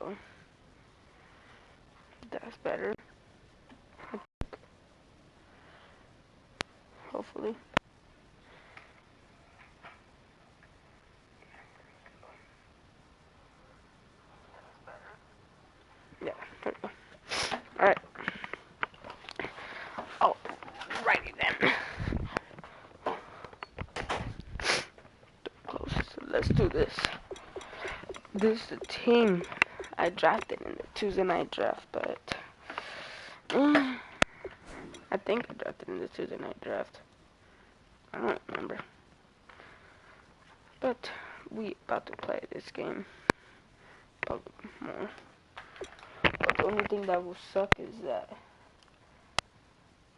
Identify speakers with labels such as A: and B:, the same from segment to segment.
A: go. That's better. Hopefully. Yeah, there we go. Alright. Oh, righty then. Close. So let's do this. This is the team I drafted in the Tuesday night draft, but I think I drafted in the Tuesday night draft. I don't remember. But we about to play this game. Probably more. But the only thing that will suck is that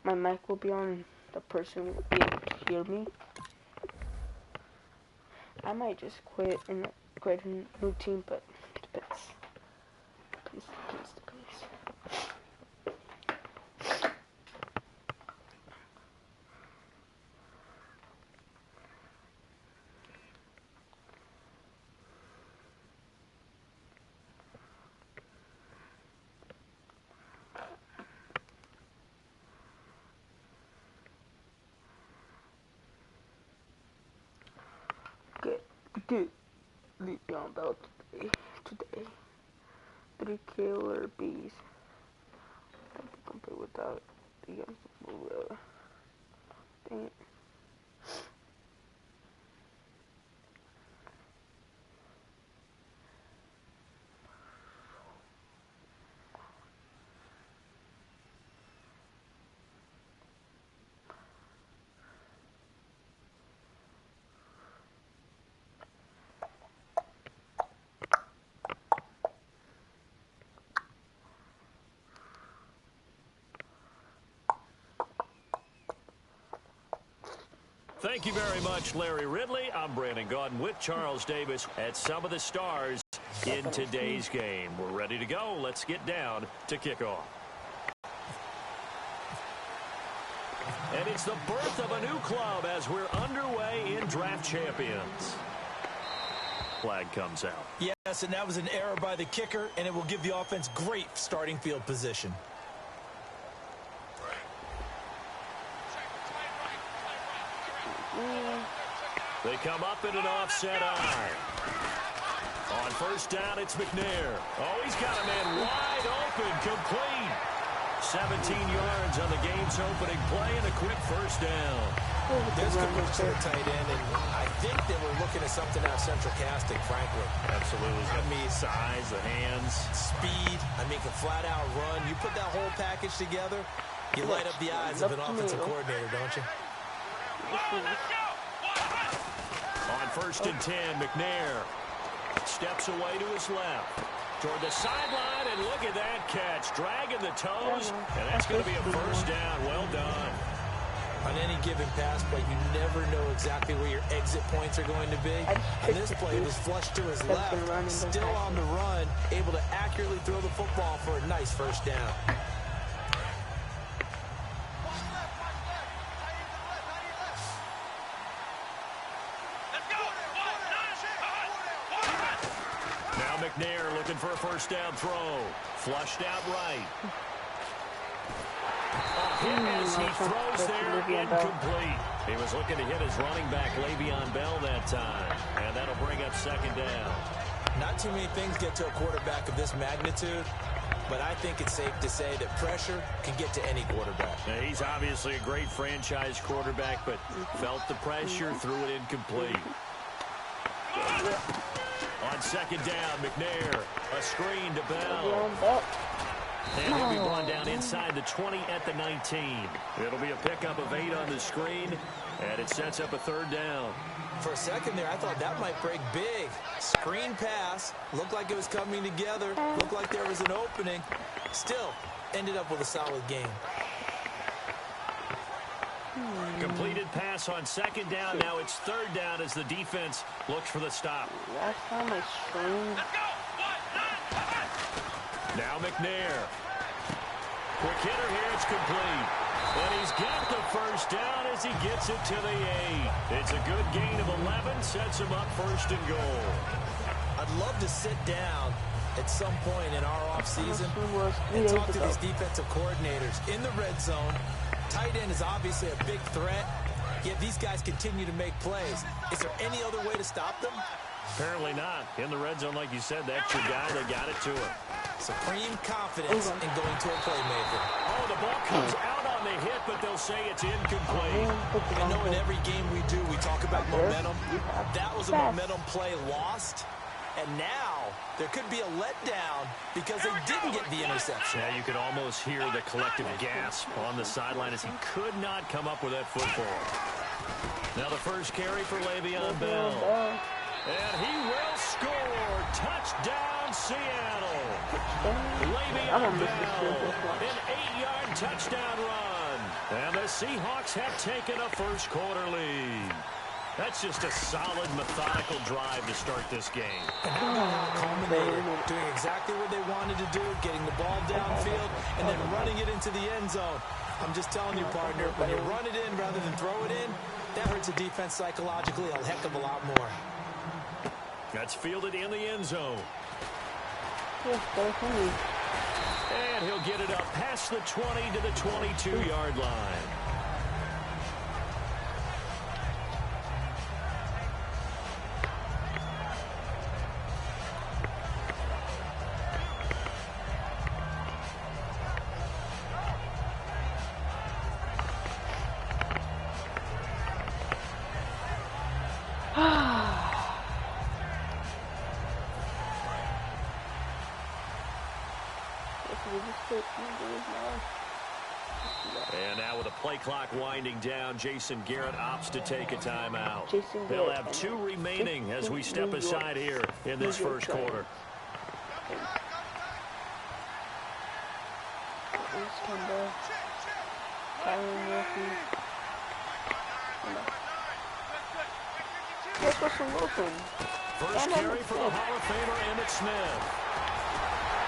A: my mic will be on and the person will be able to hear me. I might just quit and create a new team, but it depends. Please. Good. Le'Veon Bell today. 3 killer bees. I can play without the dang it.
B: Thank you very much, Larry Ridley. I'm Brandon Gaudin with Charles Davis at some of the stars in today's game. We're ready to go. Let's get down to kickoff. And it's the birth of a new club as we're underway in Draft Champions. Flag comes out.
C: Yes, and that was an error by the kicker, and it will give the offense great starting field position.
B: They come up in an offset eye. On first down, it's McNair. Oh, he's got a man wide open, complete. 17 yards on the game's opening play and a quick first down.
C: This could look to the tight end, and I think they were looking at something out central casting, frankly.
B: Absolutely. I mean, size, the hands.
C: Speed. I mean, can flat out run. You put that whole package together, you light up the eyes of an offensive coordinator, don't you?
B: On first and 10, McNair steps away to his left toward the sideline, and look at that catch, dragging the toes, and that's going to be a first down. Well done.
C: On any given pass play, you never know exactly where your exit points are going to be. And this play was flushed to his left, still on the run, able to accurately throw the football for a nice first down.
B: McNair looking for a first down throw. Flushed out right. As he throws there, incomplete. He was looking to hit his running back, Le'Veon Bell, that time. And that'll bring up second down.
C: Not too many things get to a quarterback of this magnitude, but I think it's safe to say that pressure can get to any quarterback.
B: Now, he's obviously a great franchise quarterback, but felt the pressure, threw it incomplete. On second down, McNair, a screen to Bell. And he'll be brought down inside the 20 at the 19. It'll be a pickup of 8 on the screen, and it sets up a third down.
C: For a second there, I thought that might break big. Screen pass, looked like it was coming together, looked like there was an opening. Still, ended up with a solid game.
B: Completed pass on second down. Now it's third down as the defense looks for the stop.
A: Last time I screened.
B: Now McNair. Quick hitter here. It's complete. And he's got the first down as he gets it to the 8. It's a good gain of 11. Sets him up first and goal.
C: I'd love to sit down at some point in our offseason and talk to these defensive coordinators. In the red zone, tight end is obviously a big threat, yet these guys continue to make plays. Is there any other way to stop them?
B: Apparently not. In the red zone, like you said, that's your guy. They got it to him.
C: Supreme confidence in going to a playmaker.
B: Oh, the ball comes out on the hit, but they'll say it's incomplete.
C: I know in every game we do, we talk about momentum. That was a momentum play lost. And now there could be a letdown because they didn't get the interception.
B: Yeah, you could almost hear the collective gasp on the sideline as he could not come up with that football. Now the first carry for Le'Veon Bell. And he will score. Touchdown, Seattle. Le'Veon Bell, an 8-yard touchdown run. And the Seahawks have taken a first-quarter lead. That's just a solid, methodical drive to start this game.
C: Culminated, doing exactly what they wanted to do, getting the ball downfield, and then running it into the end zone. I'm just telling you, partner, when you run it in rather than throw it in, that hurts a defense psychologically a heck of a lot more.
B: That's fielded in the end zone. And he'll get it up past the 20 to the 22-yard line. And now with the play clock winding down, Jason Garrett opts to take a timeout. They'll have 2 remaining as we step aside here in this first quarter. First carry for the Hall of Famer Emmitt Smith.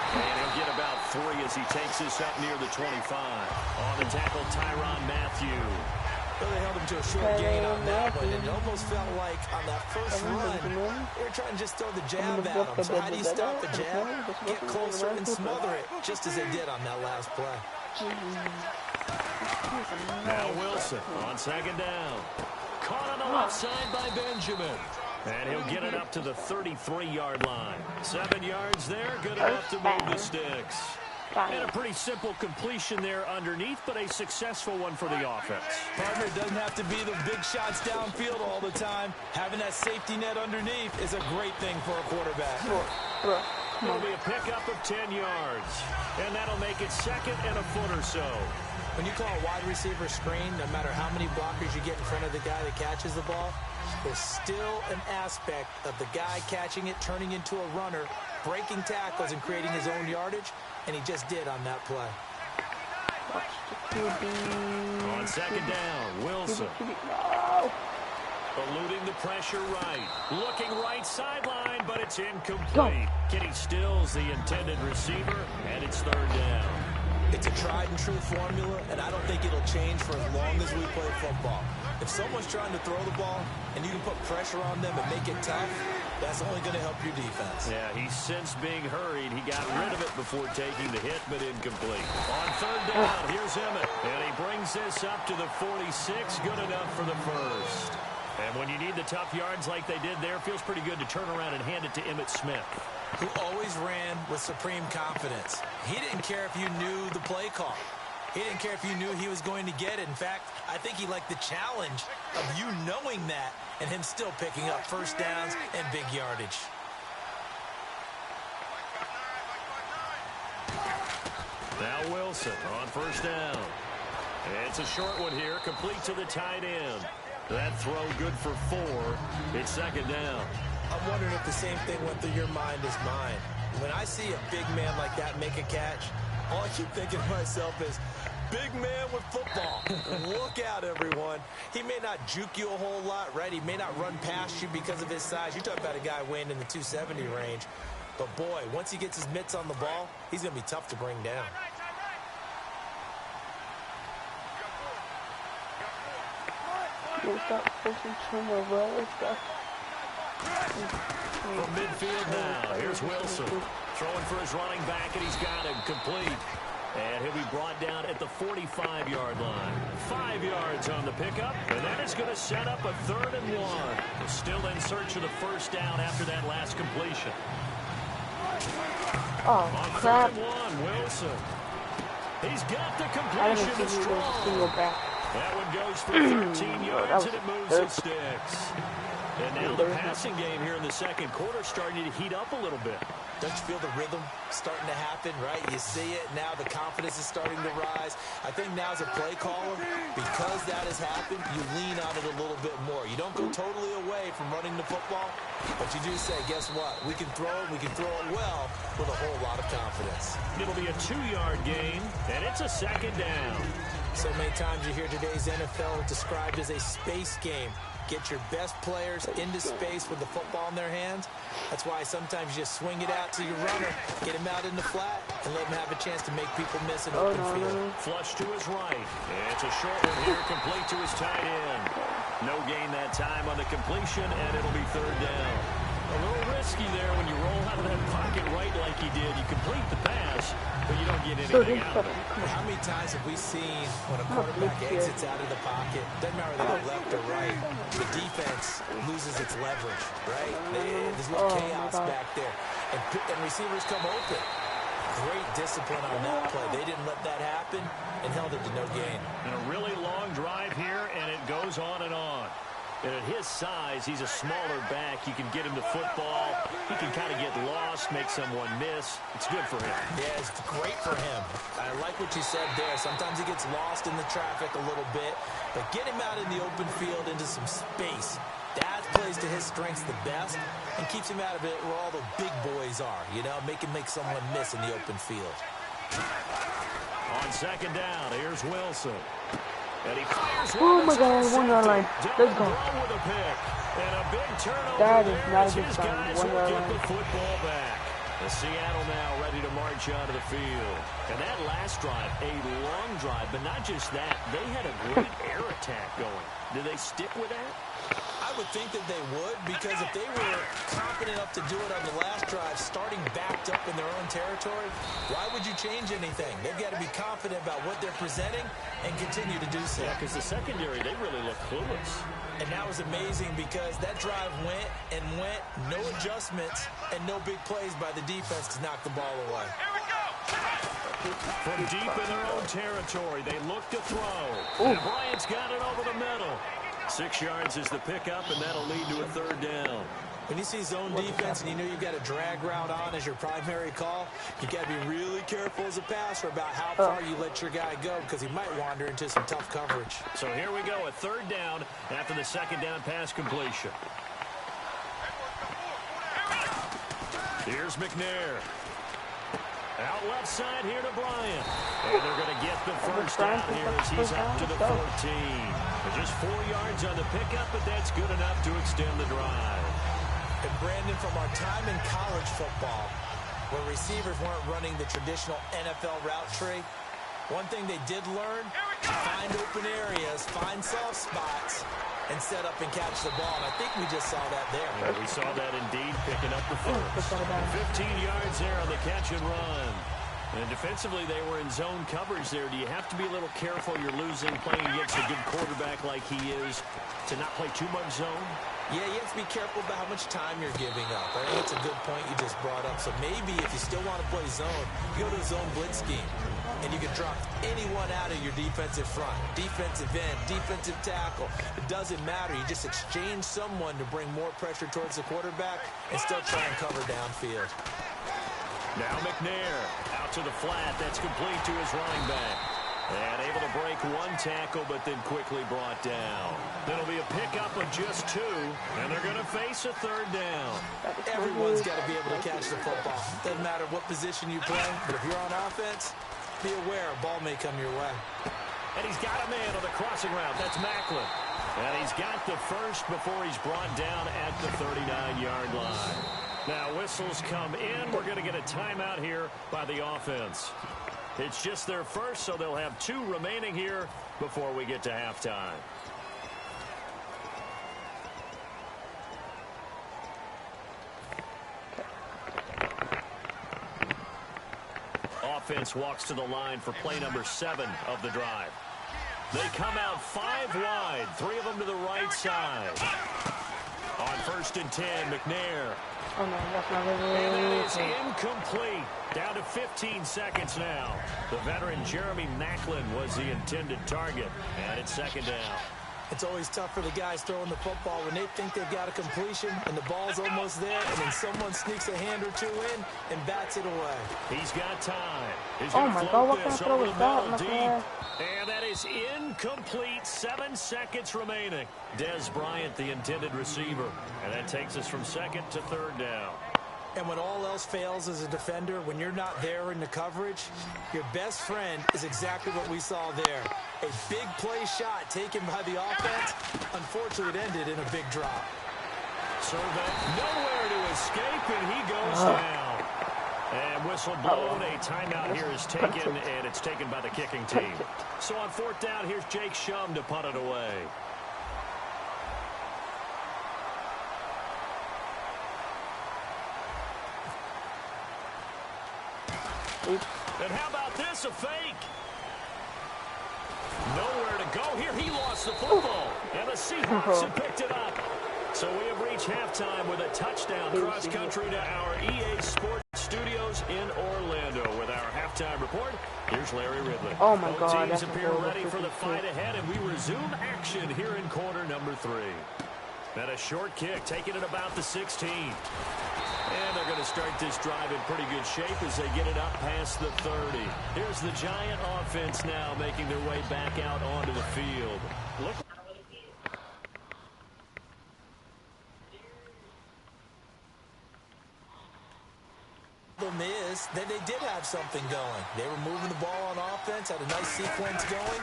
B: And he'll get about 3 as he takes this up near the 25. On the tackle, Tyrann Mathieu.
C: Well, they held him to a short gain on that one, and it almost felt like on that first run, they were trying to just throw the jab at him. So how do you stop the jab? Get closer and smother it, just as they did on that last play.
B: Now Wilson on second down. Caught on the left side by Benjamin. And he'll get it up to the 33-yard line. 7 yards there, good enough to move the sticks. And a pretty simple completion there underneath, but a successful one for the offense.
C: Partner, doesn't have to be the big shots downfield all the time. Having that safety net underneath is a great thing for a quarterback.
B: It'll be a pickup of 10 yards. And that'll make it second and a foot or so.
C: When you call a wide receiver screen, no matter how many blockers you get in front of the guy that catches the ball, there's still an aspect of the guy catching it, turning into a runner, breaking tackles and creating his own yardage, and he just did on that play.
B: On second down, Wilson. Eluding the pressure right. Looking right sideline, but it's incomplete. Kenny Stills, the intended receiver, and it's third down.
C: It's a tried-and-true formula, and I don't think it'll change for as long as we play football. If someone's trying to throw the ball and you can put pressure on them and make it tough, that's only going to help your defense.
B: Yeah, he's since being hurried. He got rid of it before taking the hit, but incomplete. On third down, here's Emmitt. And he brings this up to the 46. Good enough for the first. And when you need the tough yards like they did there, it feels pretty good to turn around and hand it to Emmitt Smith,
C: who always ran with supreme confidence. He didn't care if you knew the play call. He didn't care if you knew he was going to get it. In fact, I think he liked the challenge of you knowing that and him still picking up first downs and big yardage.
B: Now Wilson on first down. It's a short one here, complete to the tight end. That throw good for 4. It's second down.
C: I'm wondering if the same thing went through your mind as mine. When I see a big man like that make a catch, all I keep thinking to myself is, big man with football. Look out, everyone. He may not juke you a whole lot, right? He may not run past you because of his size. You're talking about a guy weighing in the 270 range. But, boy, once he gets his mitts on the ball, he's going to be tough to bring down.
B: From midfield now, here's Wilson. Throwing for his running back, and he's got him complete. And he'll be brought down at the 45-yard line. 5 yards on the pickup, and that is going to set up a 3rd and 1. Still in search of the first down after that last completion.
A: Oh, crap.
B: 3rd and 1, Wilson. He's got the completion to Strong. That one goes for 13 yards, and it moves and sticks. And now the passing game here in the second quarter starting to heat up a little bit.
C: Don't you feel the rhythm starting to happen, right? You see it now. The confidence is starting to rise. I think now as a play caller, because that has happened, you lean on it a little bit more. You don't go totally away from running the football, but you do say, guess what? We can throw it. We can throw it well with a whole lot of confidence.
B: It'll be a 2-yard gain, and it's a 2nd down.
C: So many times you hear today's NFL described as a space game. Get your best players into space with the football in their hands. That's why sometimes you just swing it out to your runner, get him out in the flat, and let him have a chance to make people miss an open field.
B: Flush to his right. It's a short one here, complete to his tight end. No gain that time on the completion, and it'll be 3rd down. A little risky there when you roll out of that pocket right like he did. You complete the pass, but you don't get anything out of it.
C: How many times have we seen when a quarterback exits out of the pocket, doesn't matter whether they're left or right, the defense loses its leverage, right? There's a little chaos back there. And receivers come open. Great discipline on that play. They didn't let that happen and held it to no gain.
B: And a really long drive here, and it goes on and on. And at his size, he's a smaller back. You can get him the football. He can kind of get lost, make someone miss. It's good for him.
C: Yeah, it's great for him. I like what you said there. Sometimes he gets lost in the traffic a little bit. But get him out in the open field into some space. That plays to his strengths the best and keeps him out of it where all the big boys are. You know, make him make someone miss in the open field.
B: On 2nd down, here's Wilson. And he fires
A: oh my God, 1 yard line. Let's go.
B: With a pick. And a big turnover.
A: That is
B: there
A: not a
B: as
A: good
B: his
A: sign.
B: guys
A: 1
B: will
A: yard
B: get
A: line.
B: the football back. The Seattle now ready to march onto the field. And that last drive, a long drive, but not just that. They had a great air attack going. Did they stick with that?
C: I would think that they would, because if they were confident enough to do it on the last drive, starting backed up in their own territory, why would you change anything? They've got to be confident about what they're presenting and continue to do so.
B: Yeah, because the secondary, they really look clueless.
C: And that was amazing because that drive went and went, no adjustments, and no big plays by the defense to knock the ball away.
B: From deep in their own territory, they look to throw.
A: Ooh.
B: And Bryant's got it over the middle. 6 yards is the pickup, and that'll lead to a 3rd down.
C: When you see zone defense and you know you've got a drag route on as your primary call, you got to be really careful as a passer about how far you let your guy go because he might wander into some tough coverage.
B: So here we go, a 3rd down after the 2nd down pass completion. Here's McNair. Out left side here to Bryant. And they're going to get the first down here as he's up to the 14. Just 4 yards on the pickup, but that's good enough to extend the drive.
C: And Brandon, from our time in college football, where receivers weren't running the traditional NFL route tree, one thing they did learn, find open areas, find soft spots, and set up and catch the ball. And I think we just saw that there.
B: Yeah, we saw that indeed, picking up the first. 15 yards there on the catch and run. And defensively, they were in zone coverage there. Do you have to be a little careful? You're losing, playing against a good quarterback like he is, to not play too much zone?
C: Yeah, you have to be careful about how much time you're giving up. I think it's a good point you just brought up. So maybe if you still want to play zone, you go to a zone blitz scheme. And you can drop anyone out of your defensive front. Defensive end, defensive tackle. It doesn't matter. You just exchange someone to bring more pressure towards the quarterback and still try and cover downfield.
B: Now McNair out to the flat. That's complete to his running back. And able to break 1 tackle, but then quickly brought down. That'll be a pickup of just 2, and they're going to face a 3rd down.
C: Everyone's got to be able to catch the football. Doesn't matter what position you play, but if you're on offense, be aware a ball may come your way.
B: And he's got a man on the crossing route. That's Macklin. And he's got the first before he's brought down at the 39-yard line. Now whistles come in. We're going to get a timeout here by the offense. It's just their first, so they'll have 2 remaining here before we get to halftime. offense walks to the line for play number 7 of the drive. They come out 5 wide, 3 of them to the right side. On 1st and 10, McNair.
A: Oh, no, that's not really.
B: And it is incomplete. Down to 15 seconds now. The veteran Jeremy Macklin was the intended target. And it's 2nd down.
C: It's always tough for the guys throwing the football when they think they've got a completion and the ball's almost there, and then someone sneaks a hand or 2 in and bats it away.
B: He's got time. He's
A: oh my God, what kind of throw was that, my
B: deep. And that is incomplete. 7 seconds remaining. Des Bryant, the intended receiver. And that takes us from 2nd to 3rd down.
C: And when all else fails as a defender, when you're not there in the coverage, your best friend is exactly what we saw there. A big play shot taken by the offense. Unfortunately, it ended in a big drop.
B: Silva nowhere to escape, and he goes down. And whistle blown. A timeout here is taken, and it's taken by the kicking team. So on 4th down, here's Jake Shum to punt it away. And how about this, a fake? Nowhere to go here. He lost the football. And the Seahawks have picked it up. So we have reached halftime with a touchdown cross-country to our EA Sports Studios in Orlando. With our halftime report, here's Larry Ridley.
A: Oh, my
B: Both
A: God.
B: teams appear ready for the fight ahead, and we resume action here in quarter number 3. And a short kick, taking it about the 16. And they're going to start this drive in pretty good shape as they get it up past the 30. Here's the Giant offense now making their way back out onto the field. Look.
C: The problem is that they did have something going. They were moving the ball on offense, had a nice sequence going.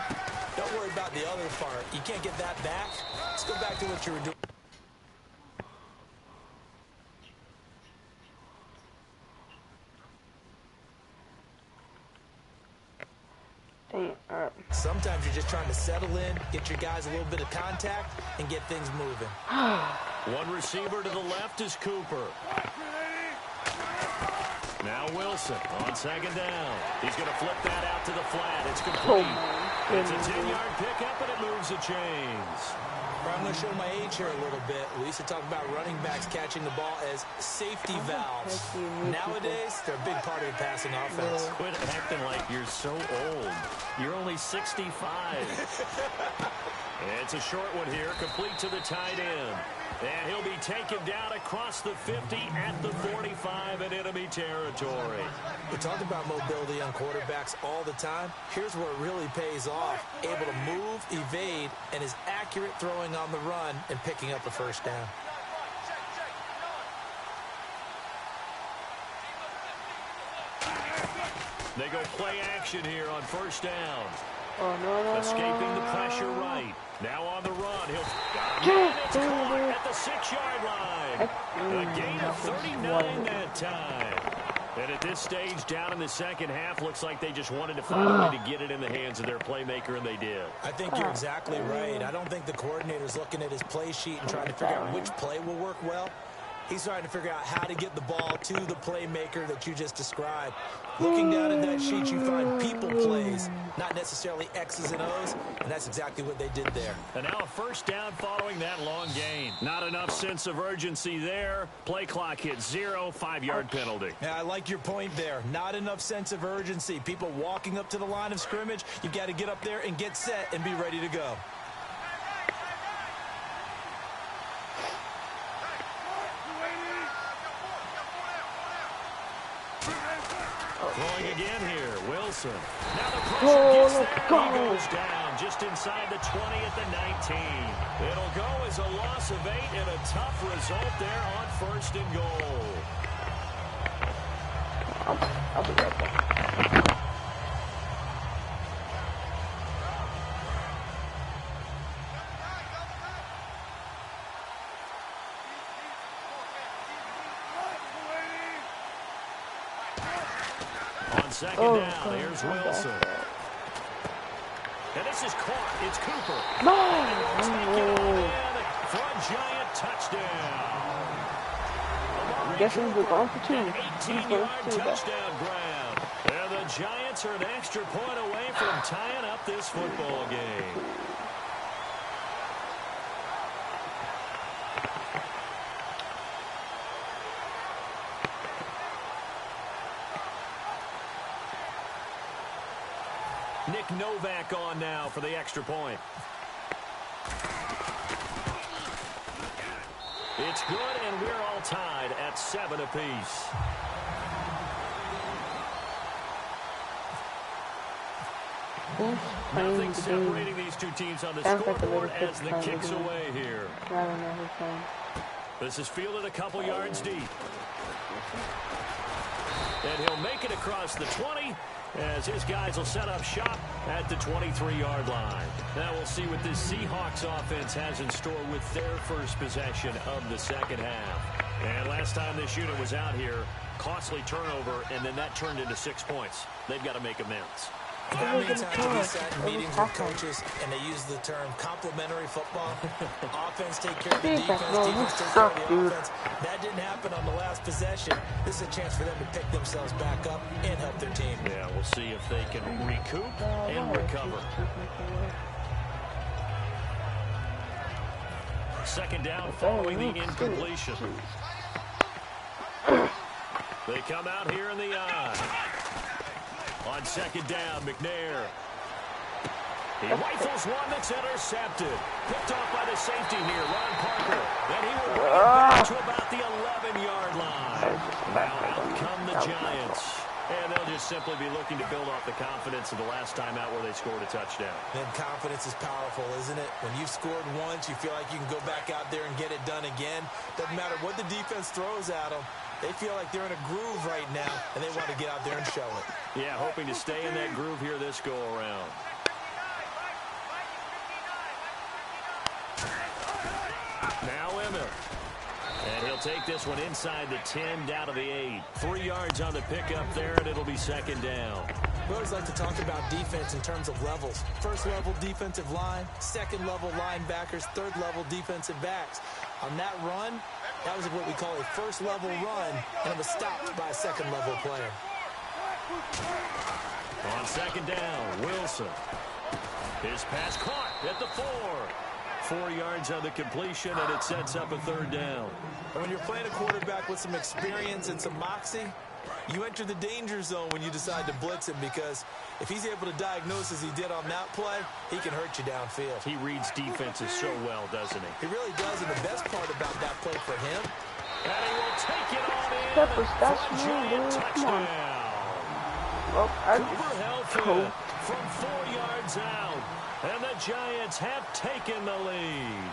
C: Don't worry about the other part. You can't get that back. Let's go back to what you were doing. Sometimes you're just trying to settle in, get your guys a little bit of contact, and get things moving.
B: One receiver to the left is Cooper. Now Wilson on 2nd down. He's going to flip that out to the flat. It's complete. It's a 10-yard pickup, and it moves the chains.
C: I'm going to show my age here a little bit. We used to talk about running backs catching the ball as safety valves. Nowadays, they're a big part of the passing offense.
B: Quit acting like you're so old. You're only 65. It's a short one here, complete to the tight end. And he'll be taken down across the 50 at the 45 in enemy territory.
C: We talk about mobility on quarterbacks all the time. Here's where it really pays off. Able to move, evade, and is accurate throwing on the run and picking up a 1st down.
B: They go play action here on 1st down.
A: Oh, no.
B: Escaping the pressure right. Now on the run. It's caught at the 6-yard line. A gain of 39 that time. And at this stage, down in the 2nd half, looks like they just wanted to find a way to get it in the hands of their playmaker, and they did.
C: I think you're exactly right. I don't think the coordinator's looking at his play sheet and trying to figure out which play will work well. He's trying to figure out how to get the ball to the playmaker that you just described. Looking down at that sheet, you find people plays, not necessarily X's and O's, and that's exactly what they did there.
B: And now a 1st down following that long gain. Not enough sense of urgency there. Play clock hits 0, 5-yard penalty.
C: Yeah, I like your point there. Not enough sense of urgency. People walking up to the line of scrimmage, you've got to get up there and get set and be ready to go.
B: Throwing again here, Wilson. Now the pressure gets there. He goes down just inside the 20 at the 19. It'll go as a loss of 8 and a tough result there on 1st and goal.
A: I'll be right back.
B: On 2nd down, here's Wilson. And this is caught. It's Cooper.
A: No!
B: For a Giant touchdown.
A: I'm guessing we're going for 2.
B: 18-yard touchdown grab. And the the Giants are an extra point away from tying up this football game. Nick Novak on now for the extra point. It's good, and we're all tied at 7 apiece. Nothing separating these two teams on the scoreboard as the kick's away here. This is fielded a couple yards deep. And he'll make it across the 20 as his guys will set up shop at the 23-yard line. Now we'll see what this Seahawks offense has in store with their first possession of the second half. And last time this unit was out here, costly turnover, and then that turned into 6 points. They've got to make amends.
C: How many times have you sat in meetings with coaches and they use the term complementary football? Offense take care of the defense, defense take care of the offense. That didn't happen on the last possession. This is a chance for them to pick themselves back up and help their team.
B: Yeah, we'll see if they can recoup and recover. Second down following the incompletion. They come out here in the eye. On second down, McNair. He rifles one that's intercepted. Picked off by the safety here, Ron Parker. Then he will bring it back to about the 11-yard line. Now out come the Giants. And they'll just simply be looking to build off the confidence of the last time out where they scored a touchdown.
C: And confidence is powerful, isn't it? When you've scored once, you feel like you can go back out there and get it done again. Doesn't matter what the defense throws at them. They feel like they're in a groove right now, and they want to get out there and show it.
B: Yeah, hoping to stay in that groove here this go-around. Now Emmett. And he'll take this one inside the 10, down to the 8. 3 yards on the pickup there, and it'll be second down.
C: We always like to talk about defense in terms of levels. First level defensive line, second level linebackers, third level defensive backs. On that run, that was what we call a first level run, and it was stopped by a second level player.
B: On second down, Wilson. His pass caught at the 4. 4 yards on the completion, and it sets up a third down.
C: And when you're playing a quarterback with some experience and some moxie, you enter the danger zone when you decide to blitz him, because if he's able to diagnose as he did on that play, he can hurt you downfield.
B: He reads defenses so well, doesn't he?
C: He really does, and the best part about that play for him,
B: and he will take it on in for a giant touchdown.
A: Well,
B: Cooper Helfrich from 4 yards out, and the Giants have taken the lead.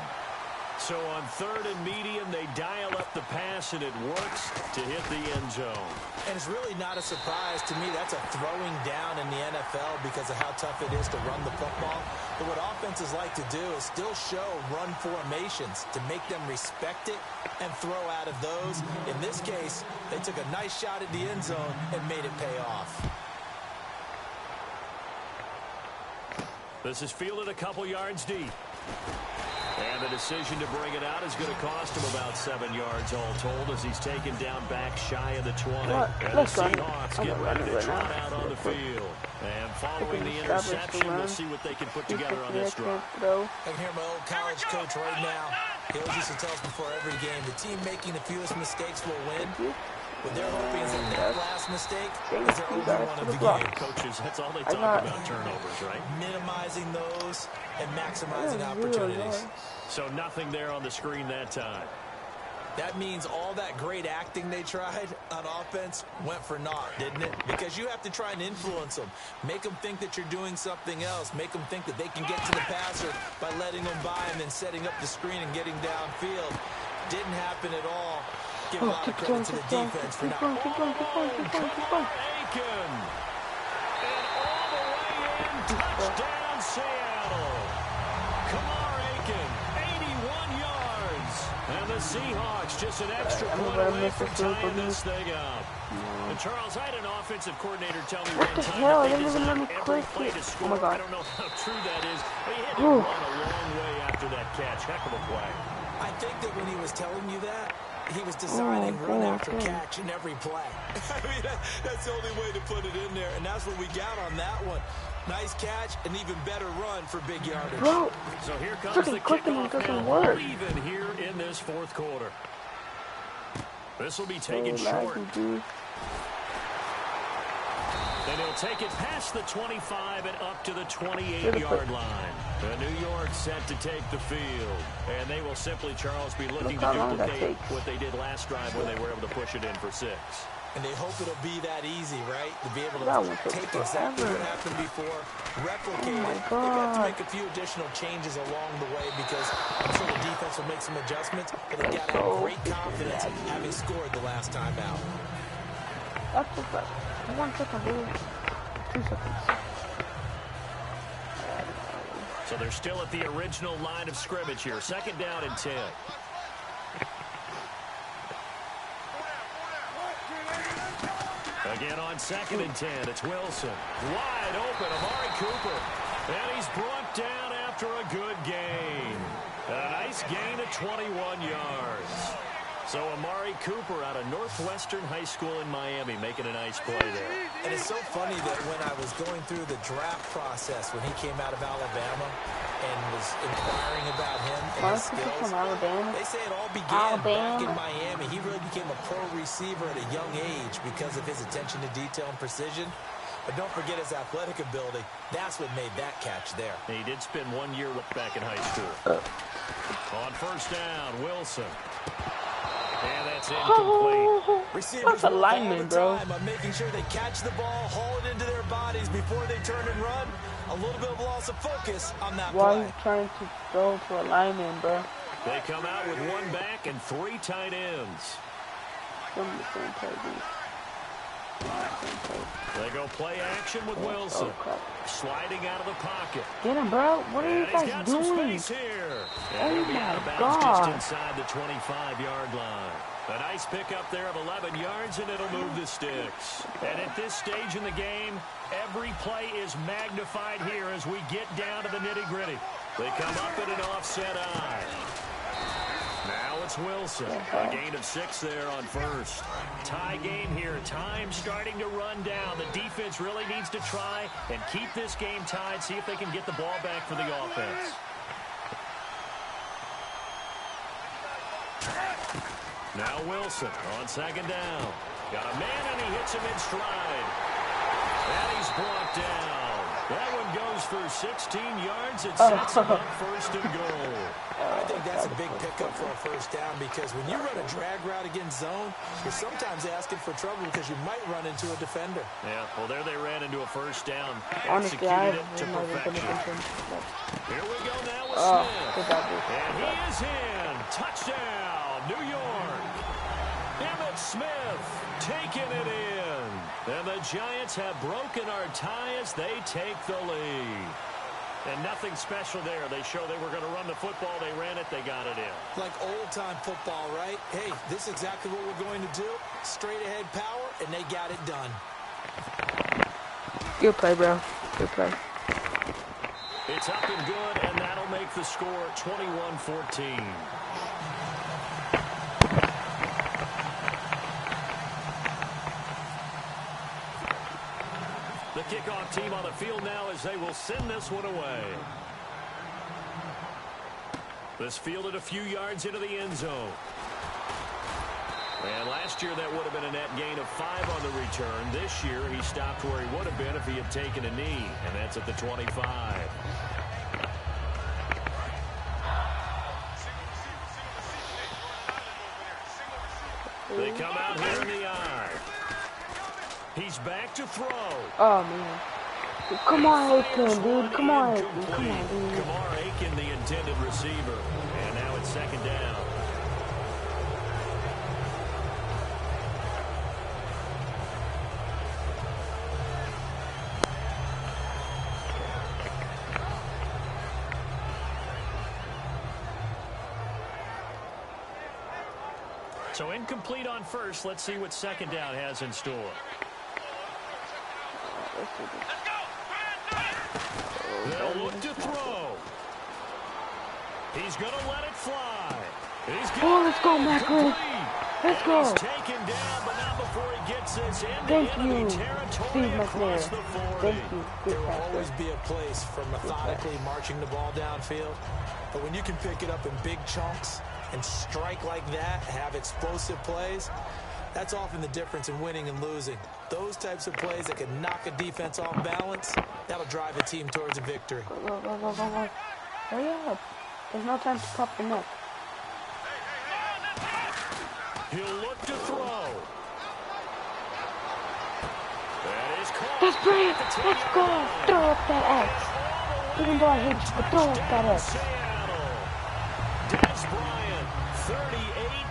B: So on third and medium, they dial up the pass, and it works to hit the end zone.
C: And it's really not a surprise to me. That's a throwing down in the NFL because of how tough it is to run the football. But what offenses like to do is still show run formations to make them respect it and throw out of those. In this case, they took a nice shot at the end zone and made it pay off.
B: This is fielded a couple yards deep. And the decision to bring it out is going to cost him about 7 yards all told, as he's taken down back shy of the 20. And the Seahawks get ready to trot out on the field. And following the interception, we'll see what they can put together on this drive.
C: I can hear my old college coach right now. He always used to tell us before every game, the team making the fewest mistakes will win. What they're hoping is that last mistake is their only one of the game.
B: Coaches, that's all they talk about, turnovers, right?
C: Minimizing those and maximizing opportunities.
B: So nothing there on the screen that time.
C: That means all that great acting they tried on offense went for naught, didn't it? Because you have to try and influence them. Make them think that you're doing something else. Make them think that they can get to the passer by letting them by him and setting up the screen and getting downfield. Didn't happen at all. Give a lot of credit to the defense for not.
A: Keep going.
B: Aiken. And all the way in, touchdown Seattle. Kamar Aiken, 81 yards. And the Seahawks just an extra point away from tying this thing up. And Charles, I had an offensive coordinator tell me one time that they design every play to score. I don't know how true that is, but he had to run a long way after that catch. Heck of a play.
C: I think that when he was telling you that, he was deciding run after catch in every play. I mean, that's the only way to put it in there, and that's what we got on that one. Nice catch, an even better run for big yardage.
A: Bro,
B: so here comes the kickoff now, even here in this fourth quarter. This will be taken short. And he'll take it past the 25 and up to the 28-yard line. New York set to take the field. And they will simply, Charles, be looking to duplicate what they did last drive when they were able to push it in for 6.
C: And they hope it'll be that easy, right? To be able to take exactly what happened before, replicate it. They got to make a few additional changes along the way because I'm sure the defense will make some adjustments, but they got to have great confidence having scored the last time out.
A: That's just like 1 second, dude. 2 seconds.
B: So they're still at the original line of scrimmage here. 2nd down and 10. Again on 2nd and 10, it's Wilson. Wide open, Amari Cooper. And he's brought down after a good gain. A nice gain of 21 yards. So Amari Cooper out of Northwestern High School in Miami making a nice play there.
C: And it's so funny that when I was going through the draft process when he came out of Alabama and was inquiring about him and his skills,
A: from Alabama.
C: They say it all began back in Miami. He really became a pro receiver at a young age because of his attention to detail and precision. But don't forget his athletic ability. That's what made that catch there.
B: And he did spend 1 year back in high school. On 1st down, Wilson. And that's incomplete.
C: Receivers
A: that's a lineman, bro.
C: I'm making sure they catch the ball, haul it into their bodies before they turn and run. A little bit of loss of focus on that play.
A: Why are you trying to throw to a lineman, bro?
B: They come out with 1 back and 3 tight ends. They go play action with Wilson. Sliding out of the pocket.
A: Get him, bro. What are you guys doing?
B: Here.
A: Oh, my God.
B: Just inside the 25-yard line. A nice pickup there of 11 yards, and it'll move the sticks. And at this stage in the game, every play is magnified here as we get down to the nitty-gritty. They come up in an offset eye. Now it's Wilson. A gain of 6 there on 1st. Tie game here. Time starting to run down. The defense really needs to try and keep this game tied, see if they can get the ball back for the offense. Now Wilson on 2nd down. Got a man, and he hits him in stride. And he's brought down. That one goes for 16 yards. It sets him up 1st and goal.
C: I think that's a big pickup for a 1st down because when you run a drag route against zone, you're sometimes asking for trouble because you might run into a defender.
B: Yeah, well, there they ran into a 1st down.
A: Honestly, I
B: it to perfection. Here we go now with Smith. And he is in. Touchdown, New York. Emmitt Smith taking it in. And the Giants have broken our tie as they take the lead. And nothing special there. They show they were going to run the football. They ran it. They got it in.
C: Like old-time football, right? Hey, this is exactly what we're going to do. Straight-ahead power, and they got it done.
A: Good play, bro. Good play.
B: It's up and good, and that'll make the score 21-14. The kickoff team on the field now as they will send this one away. This fielded a few yards into the end zone. And last year that would have been a net gain of 5 on the return. This year he stopped where he would have been if he had taken a knee, and that's at the 25. They come out here in the eye. He's back to throw.
A: Oh, man. Come on, Aiken, dude. Come on, Aiken. Come on, dude.
B: Kamar Aiken, the intended receiver. And now it's 2nd down. So incomplete on 1st. Let's see what 2nd down has in store. They'll look to throw. He's going to let it fly.
A: Oh, let's go, Macklin. Let's go.
B: He's taken down, but not before he gets this into
A: Thank
B: enemy
A: you,
B: territory
A: Steve
B: across
A: McNair.
B: the 40.
A: Thank you. Good
C: There will
A: pass,
C: always
A: sir.
C: be a place for methodically marching the ball downfield. But when you can pick it up in big chunks and strike like that, have explosive plays, that's often the difference in winning and losing. Those types of plays that can knock a defense off balance, that'll drive a team towards a victory.
A: Go, go, go, go, go, go. Hurry up. There's no time to pop the neck.
B: He'll look to throw. That is caught.
A: That's brilliant. Let's go. Throw up that X. Even though I hate you, but throw up that X.
B: Seattle. Des Bryant, 38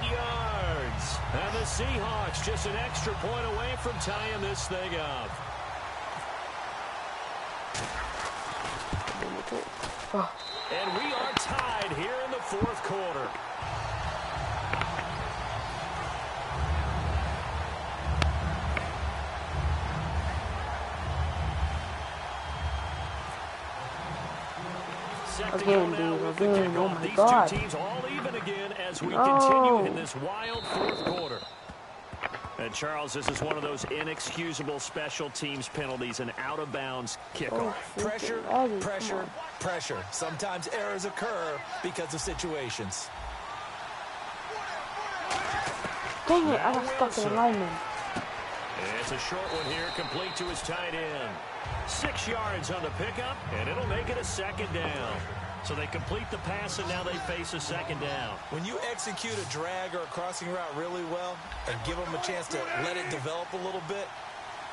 B: yards. And the Seahawks just an extra point away from tying this thing up.
A: Oh.
B: And we are tied here in the fourth quarter.
A: Again, dude, oh my God.
B: These two teams all even again as we continue in this wild fourth quarter. And Charles, this is one of those inexcusable special teams penalties, an out-of-bounds kickoff.
C: Pressure, pressure, pressure. Sometimes errors occur because of situations.
A: Dang it, I got stuck in the lineman.
B: It's a short one here, complete to his tight end. 6 yards on the pickup, and it'll make it a second down. So they complete the pass, and now they face a second down.
C: When you execute a drag or a crossing route really well and give them a chance to let it develop a little bit,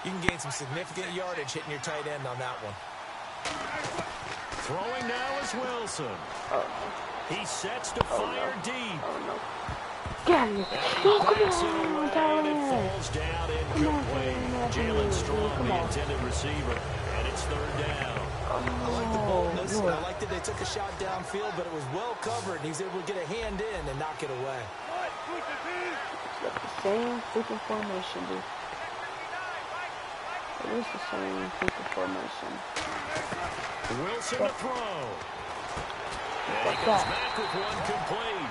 C: you can gain some significant yardage hitting your tight end on that one.
B: Throwing now is Wilson. He sets to fire deep.
A: Oh, no. Get out of here. No, come on,
B: And it
A: Tyler.
B: falls down incomplete. Jalen Strong, the intended receiver, and it's third down.
C: I like the boldness. I like that they took a shot downfield, but it was well covered. He was able to get a hand in and knock it away.
A: It's the same freaking formation, dude. It is the same freaking formation.
B: Wilson to throw. And he comes back with one complete.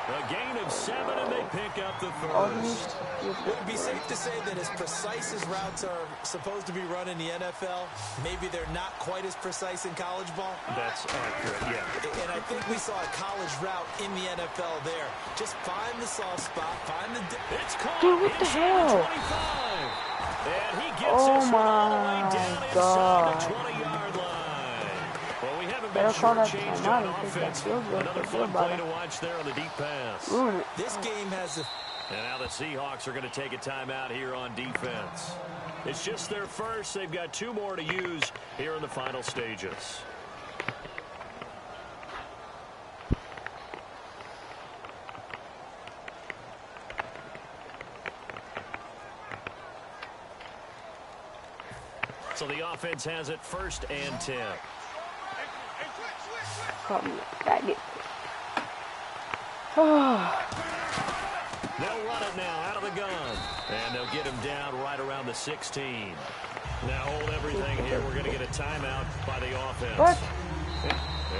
B: A gain of 7, and they pick up the first.
C: Would it be safe to say that as precise as routes are supposed to be run in the NFL, maybe they're not quite as precise in college ball?
B: That's accurate, yeah.
C: And I think we saw a college route in the NFL there. Just find the soft spot, find the...
B: It's caught.
A: Dude, what the hell?
B: 25. And he gets this one all the way down inside the 20-yard line. Well, we haven't been shortchanged on offense. Another fun play to watch there on the deep pass.
C: This game has a...
B: And now the Seahawks are going to take a timeout here on defense. It's just their first. They've got 2 more to use here in the final stages. So the offense has it 1st and 10.
A: Caught me. Dang it.
B: They'll run it now out of the gun. And they'll get him down right around the 16. Now hold everything here. We're going to get a timeout by the offense.
A: What?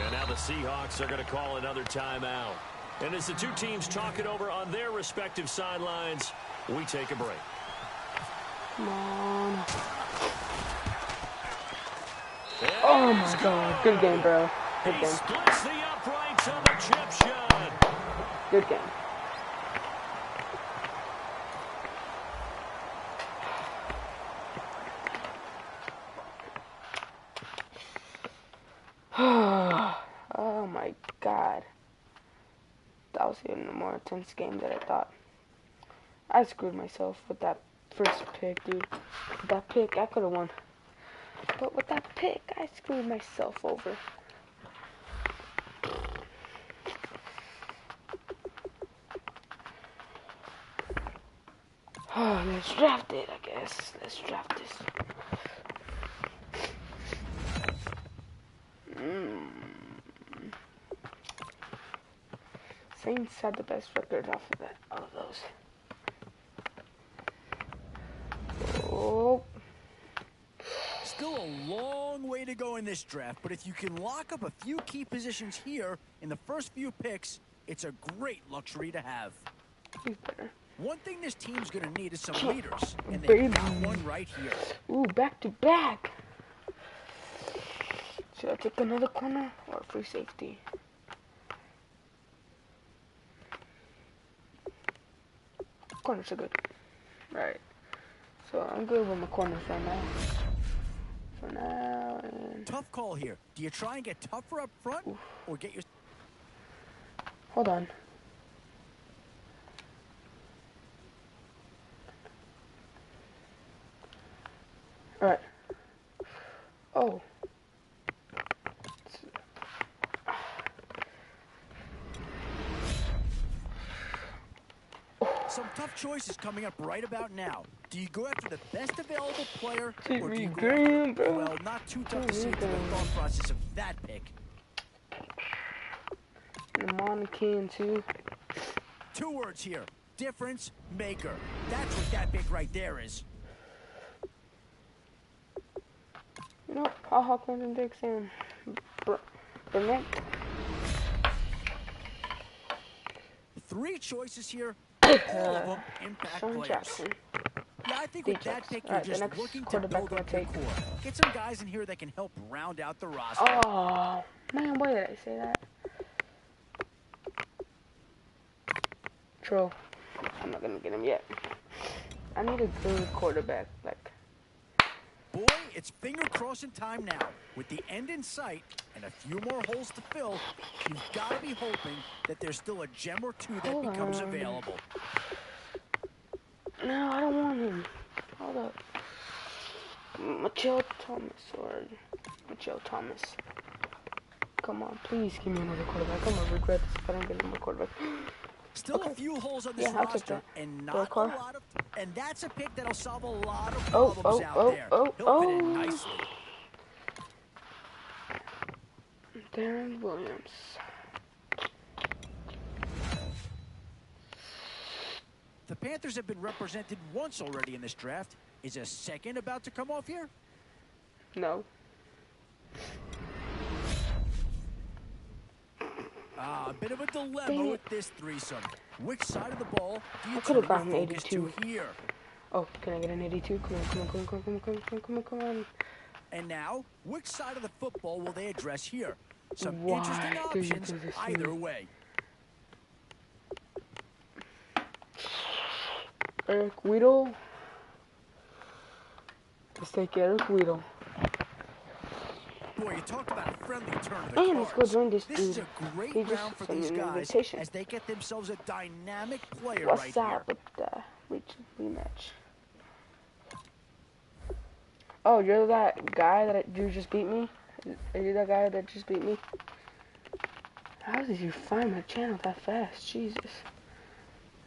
B: And now the Seahawks are going to call another timeout. And as the two teams talk it over on their respective sidelines, we take a break.
A: Come on. Oh my God. Good game, bro. Good
B: He
A: game.
B: splits the uprights on the chip shot.
A: Good game. Oh my God. That was even a more intense game than I thought. I screwed myself with that first pick, dude. With that pick, I could have won. But with that pick, I screwed myself over. Oh, let's draft it, I guess. Let's draft this. Saints had the best record off of that, all of those. Oh.
D: Still a long way to go in this draft, but if you can lock up a few key positions here in the first few picks, It's a great luxury to have.
A: He's better.
D: One thing this team's going to need is some leaders, and
A: Baby.
D: they've got one right here.
A: Ooh, back to back. Should I take another corner or free safety? Corners are good. Right. So I'm good with my corners right now. For now. And
D: Tough call here. Do you try and get tougher up front, or get your...
A: hold on. Alright. Oh.
D: Some tough choices coming up right about now. Do you go after the best available player,
A: Keep
D: or do
A: me
D: you go
A: green,
D: after...
A: bro.
D: Well, not too tough to see through the thought process of that pick.
A: The mannequin too.
D: 2 words here. Difference maker. That's what that pick right there is.
A: You know, Paul Hawkins and Dixon. Burnett.
D: 3 choices here. All of them impact
A: Sean
D: players.
A: Jackson.
D: Yeah, I think with that pick, you're
A: Alright, the
D: just
A: next
D: looking to
A: quarterback
D: build up
A: I'm
D: your
A: gonna
D: core. Get some guys in here that can help round out the roster.
A: Oh, man, why did I say that? Troll. I'm not gonna get him yet. I need a good quarterback, like.
D: Boy, it's finger crossing time now. With the end in sight and a few more holes to fill, you've got to be hoping that there's still a gem or 2 that becomes available.
A: No, I don't want him. Hold up. Michael Thomas. Come on, please give me another quarterback. I'm gonna regret this if I don't get another quarterback.
D: Still a few holes on this
A: Yeah, I'll take
D: roster,
A: that.
D: and not a lot of... And that's a pick that'll solve a lot of
A: Oh,
D: problems out there. He'll fit in nicely.
A: Darren Williams.
D: The Panthers have been represented once already in this draft. Is a second about to come off here?
A: No.
D: A bit of a dilemma with this threesome. Which side of the ball do you
A: I could have
D: turn
A: gotten
D: your focus
A: 82
D: to here?
A: Oh, can I get an 82? Come on.
D: And now, which side of the football will they address here? Some
A: Why
D: interesting
A: do you
D: options
A: do this to
D: either
A: me?
D: way.
A: Eric Weedle. Let's take Eric Weedle.
D: Boy, you talked about a friendly turn of the
A: And let's go
D: cards.
A: join this
D: This
A: dude.
D: is a great
A: He just
D: round for
A: sent me
D: these
A: an
D: guys
A: invitation.
D: as they get themselves a dynamic player
A: What's
D: right
A: up
D: here.
A: with the rematch? Oh, you're that guy that you just beat me? Are you that guy that just beat me? How did you find my channel that fast? Jesus.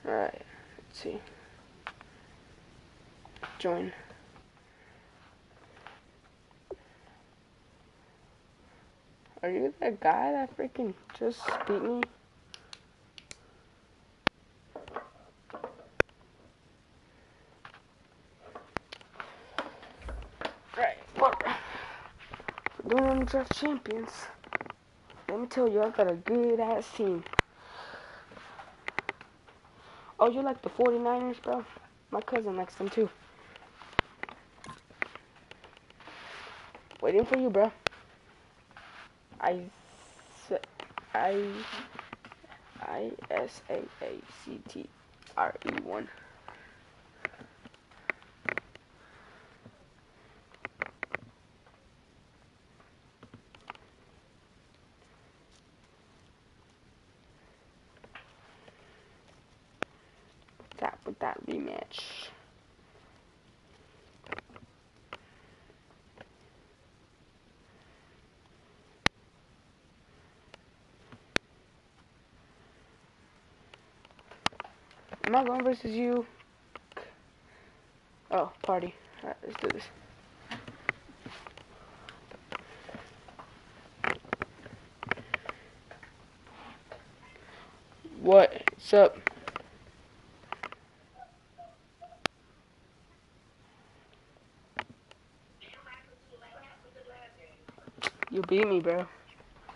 A: Alright, let's see. Join. Are you that guy that freaking just beat me? Right, well, for doing draft champions, let me tell you, I've got a good ass team. Oh, you like the 49ers, bro? My cousin likes them too. Waiting for you, bro. ISAACTRE1. What's up with that rematch? Am I going versus you? Oh, party. Alright, let's do this. What's up? You beat me, bro.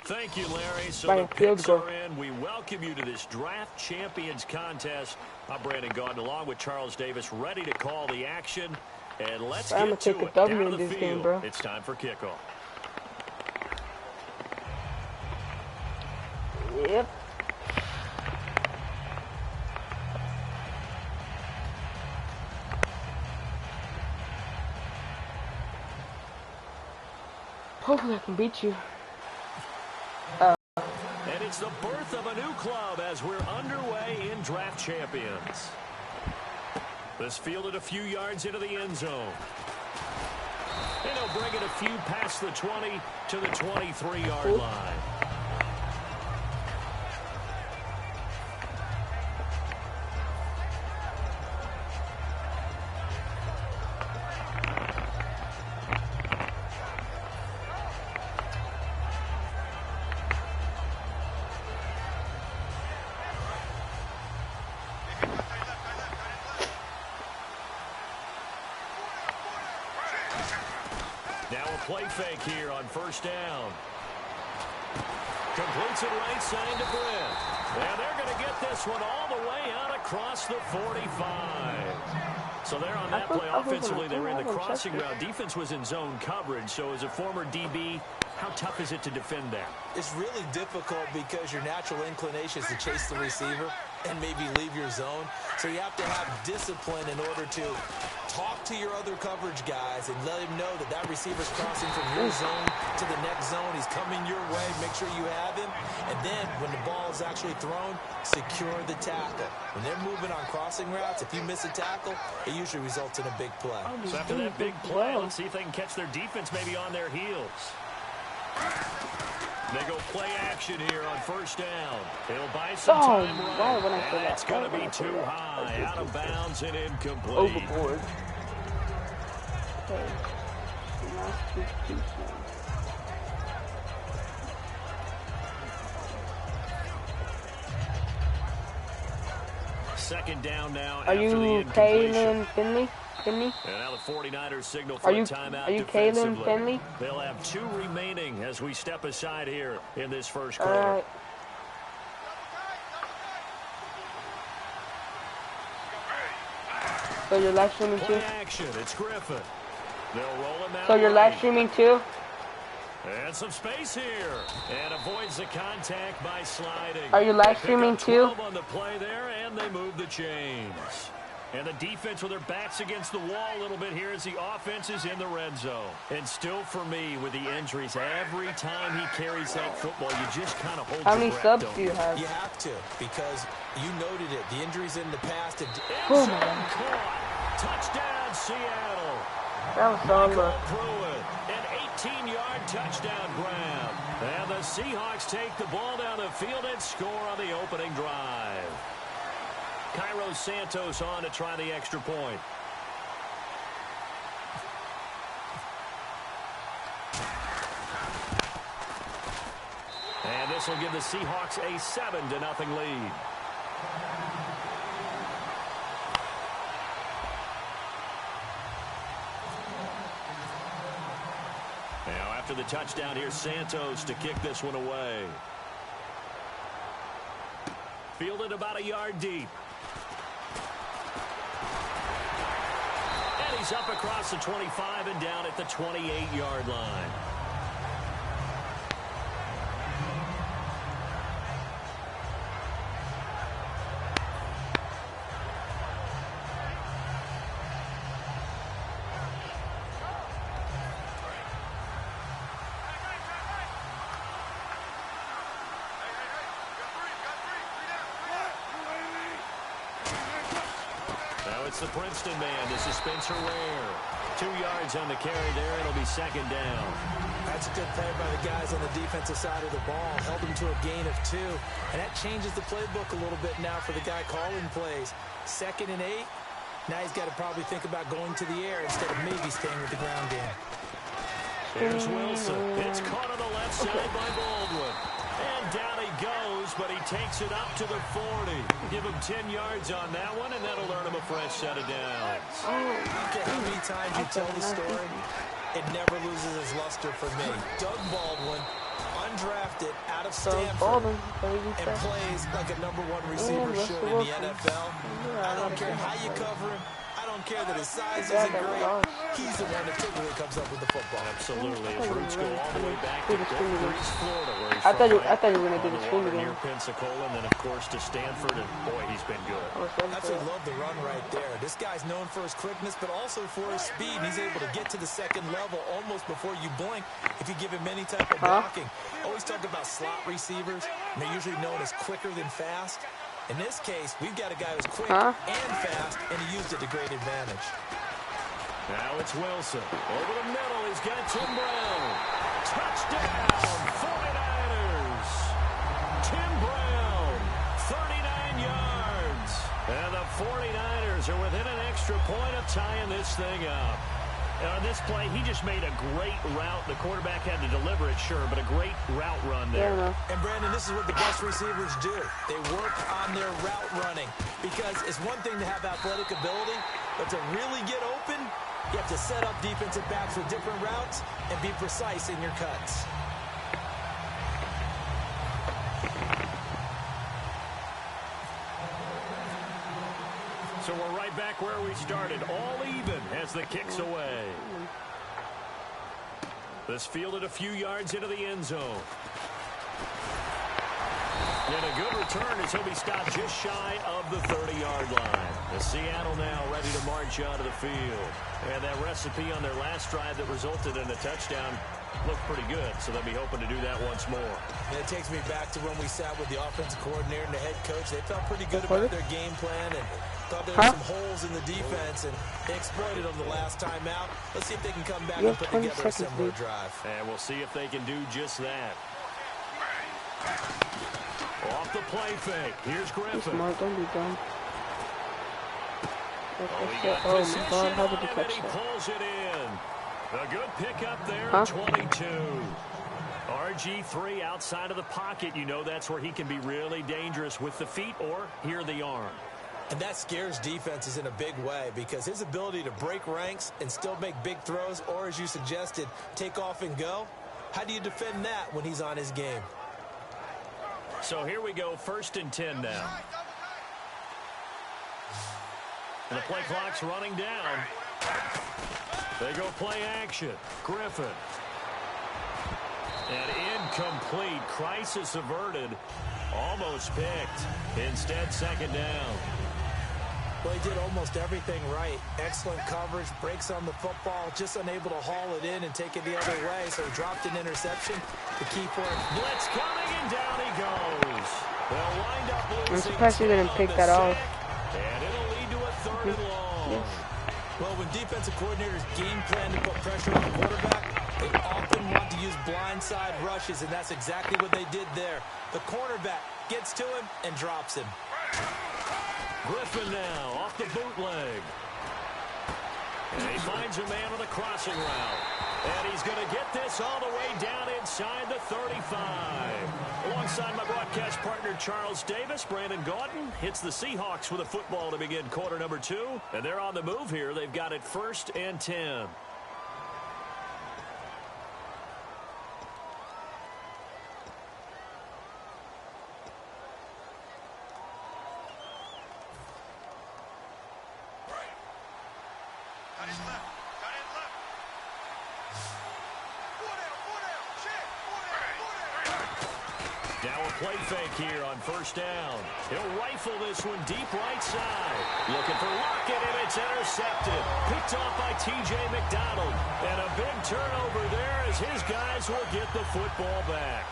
B: Thank you, Larry. So
A: By
B: the
A: a field
B: picks
A: goal.
B: are in. We welcome you to this Draft Champions contest. I'm Brandon Gordon along with Charles Davis, ready to call the action. And let's
A: I'm
B: get
A: gonna take
B: to
A: a
B: it.
A: W
B: Down
A: in
B: the
A: this
B: field.
A: game, bro.
B: It's time for kickoff.
A: Yep. Hopefully I can beat you.
B: And it's the birth of a new club as we're underway in Draft Champions. This fielded a few yards into the end zone. And he'll bring it a few past the 20 to the 23-yard line. Now a play fake here on first down. Completes it right side to Britt. And they're going to get this one all the way out across the 45. So there on that play, offensively, they were in the crossing route. Defense was in zone coverage. So as a former DB, how tough is it to defend that?
C: It's really difficult because your natural inclination is to chase the receiver and maybe leave your zone. So you have to have discipline in order to talk to your other coverage guys and let him know that that receiver's crossing from your zone to the next zone. He's coming your way. Make sure you have him. And then when the ball is actually thrown, secure the tackle. When they're moving on crossing routes, if you miss a tackle, it usually results in a big play.
B: So after that big play, let's see if they can catch their defense maybe on their heels. They go play action here on first down. It'll buy some time right. And that's going to be too high. Out of bounds and incomplete.
A: Overboard. Okay.
B: Second down now.
A: Are you Kalen Finley?
B: And now the 49ers signal for
A: Are
B: a
A: you
B: timeout
A: Kalen Finley?
B: They'll have 2 remaining as we step aside here in this first quarter.
A: So you're live streaming too?
B: Action, it's Griffin. They'll roll him out.
A: So you're live streaming too?
B: And some space here. And avoids the contact by sliding.
A: Are you live streaming too?
B: On the play there, and they move the chains. And the defense with their backs against the wall a little bit here as the offense is in the red zone. And still for me with the injuries, every time he carries that football, you just kind of hold
A: How
B: your
A: many
B: breath,
A: subs
B: don't
A: do you have?
C: You have to, because you noted it. The injuries in the past.
A: Oh my God.
B: Caught. Touchdown, Seattle.
A: That was solid.
B: Pruitt, an 18-yard touchdown grab. And the Seahawks take the ball down the field and score on the opening drive. Cairo Santos on to try the extra point. And this will give the Seahawks a 7-0 lead. Now after the touchdown, here's Santos to kick this one away. Fielded about a yard deep. And he's up across the 25 and down at the 28-yard line. It's the Princeton man. This is Spencer Ware. 2 yards on the carry there. It'll be second down.
C: That's a good play by the guys on the defensive side of the ball. Held them to a gain of 2. And that changes the playbook a little bit now for the guy calling plays. 2nd and 8. Now he's got to probably think about going to the air instead of maybe staying with the ground game.
B: Here's Wilson. It's caught on the left side by Baldwin. And down he goes, but he takes it up to the 40. Give him 10 yards on that one, and that'll earn him a fresh set of downs.
C: Okay, how many times you tell the story, it never loses its luster for me. Doug Baldwin, undrafted out of Stanford and plays like a #1 receiver should in the NFL. I don't care how you cover him. I don't care that his size isn't great. He's the one that typically comes up with the football.
B: Absolutely. His roots go all the way back to Greece, Florida, where he's
A: I thought you were going to do the screen again.
B: Near Pensacola, and then, of course, to Stanford, and boy, he's been good.
C: Absolutely love the run right there. This guy's known for his quickness, but also for his speed. He's able to get to the second level almost before you blink if you give him any type of blocking. Always talk about slot receivers, and they're usually known as quicker than fast. In this case, we've got a guy who's quick and fast, and he used it to great advantage.
B: Now it's Wilson. Over the middle, he's got Tim Brown. Touchdown, 49ers. Tim Brown, 39 yards. And the 49ers are within an extra point of tying this thing up. And on this play, he just made a great route. The quarterback had to deliver it, sure, but a great route run there.
C: And, Brandon, this is what the best receivers do. They work on their route running because it's one thing to have athletic ability, but to really get open, you have to set up defensive backs with different routes and be precise in your cuts.
B: So we're right back where we started, all even as the kick's away. This fielded a few yards into the end zone. And a good return as he'll be stopped just shy of the 30-yard line. The Seattle now ready to march onto the field. And that recipe on their last drive that resulted in a touchdown looked pretty good, so they'll be hoping to do that once more.
C: And it takes me back to when we sat with the offensive coordinator and the head coach. They felt pretty good about their game plan and thought there were some holes in the defense, and they exploited them the last time out. Let's see if they can come back and put together a similar drive.
B: And we'll see if they can do just that. Off the play fake. Here's Griffin.
A: Don't be dumb.
B: Oh my God, how did you catch that? Pulls it in. A good pickup there at 22. RG3 outside of the pocket. You know that's where he can be really dangerous with the feet or here the arm.
C: And that scares defenses in a big way because his ability to break ranks and still make big throws or, as you suggested, take off and go. How do you defend that when he's on his game?
B: So here we go, 1st and 10 now. And the play clock's running down. They go play action. Griffin. And incomplete. Crisis averted. Almost picked. Instead, 2nd down.
C: Well, he did almost everything right. Excellent coverage, breaks on the football, just unable to haul it in and take it the other way, so he dropped an interception. The key for him.
B: Blitz coming, and down he goes. They'll wind up losing.
A: I'm surprised he didn't pick that off.
B: And it'll lead to a 3rd and long.
C: Well, when defensive coordinators game plan to put pressure on the quarterback, they often want to use blindside rushes, and that's exactly what they did there. The cornerback gets to him and drops him.
B: Griffin now off the bootleg. And he finds a man with a crossing route. And he's going to get this all the way down inside the 35. Alongside my broadcast partner, Charles Davis, Brandon Gaudin hits the Seahawks with a football to begin quarter number 2. And they're on the move here. They've got it 1st and 10. Now a play fake here on 1st down. He'll rifle this one deep right side. Looking for Lockett, and it's intercepted. Picked off by T.J. McDonald. And a big turnover there as his guys will get the football back.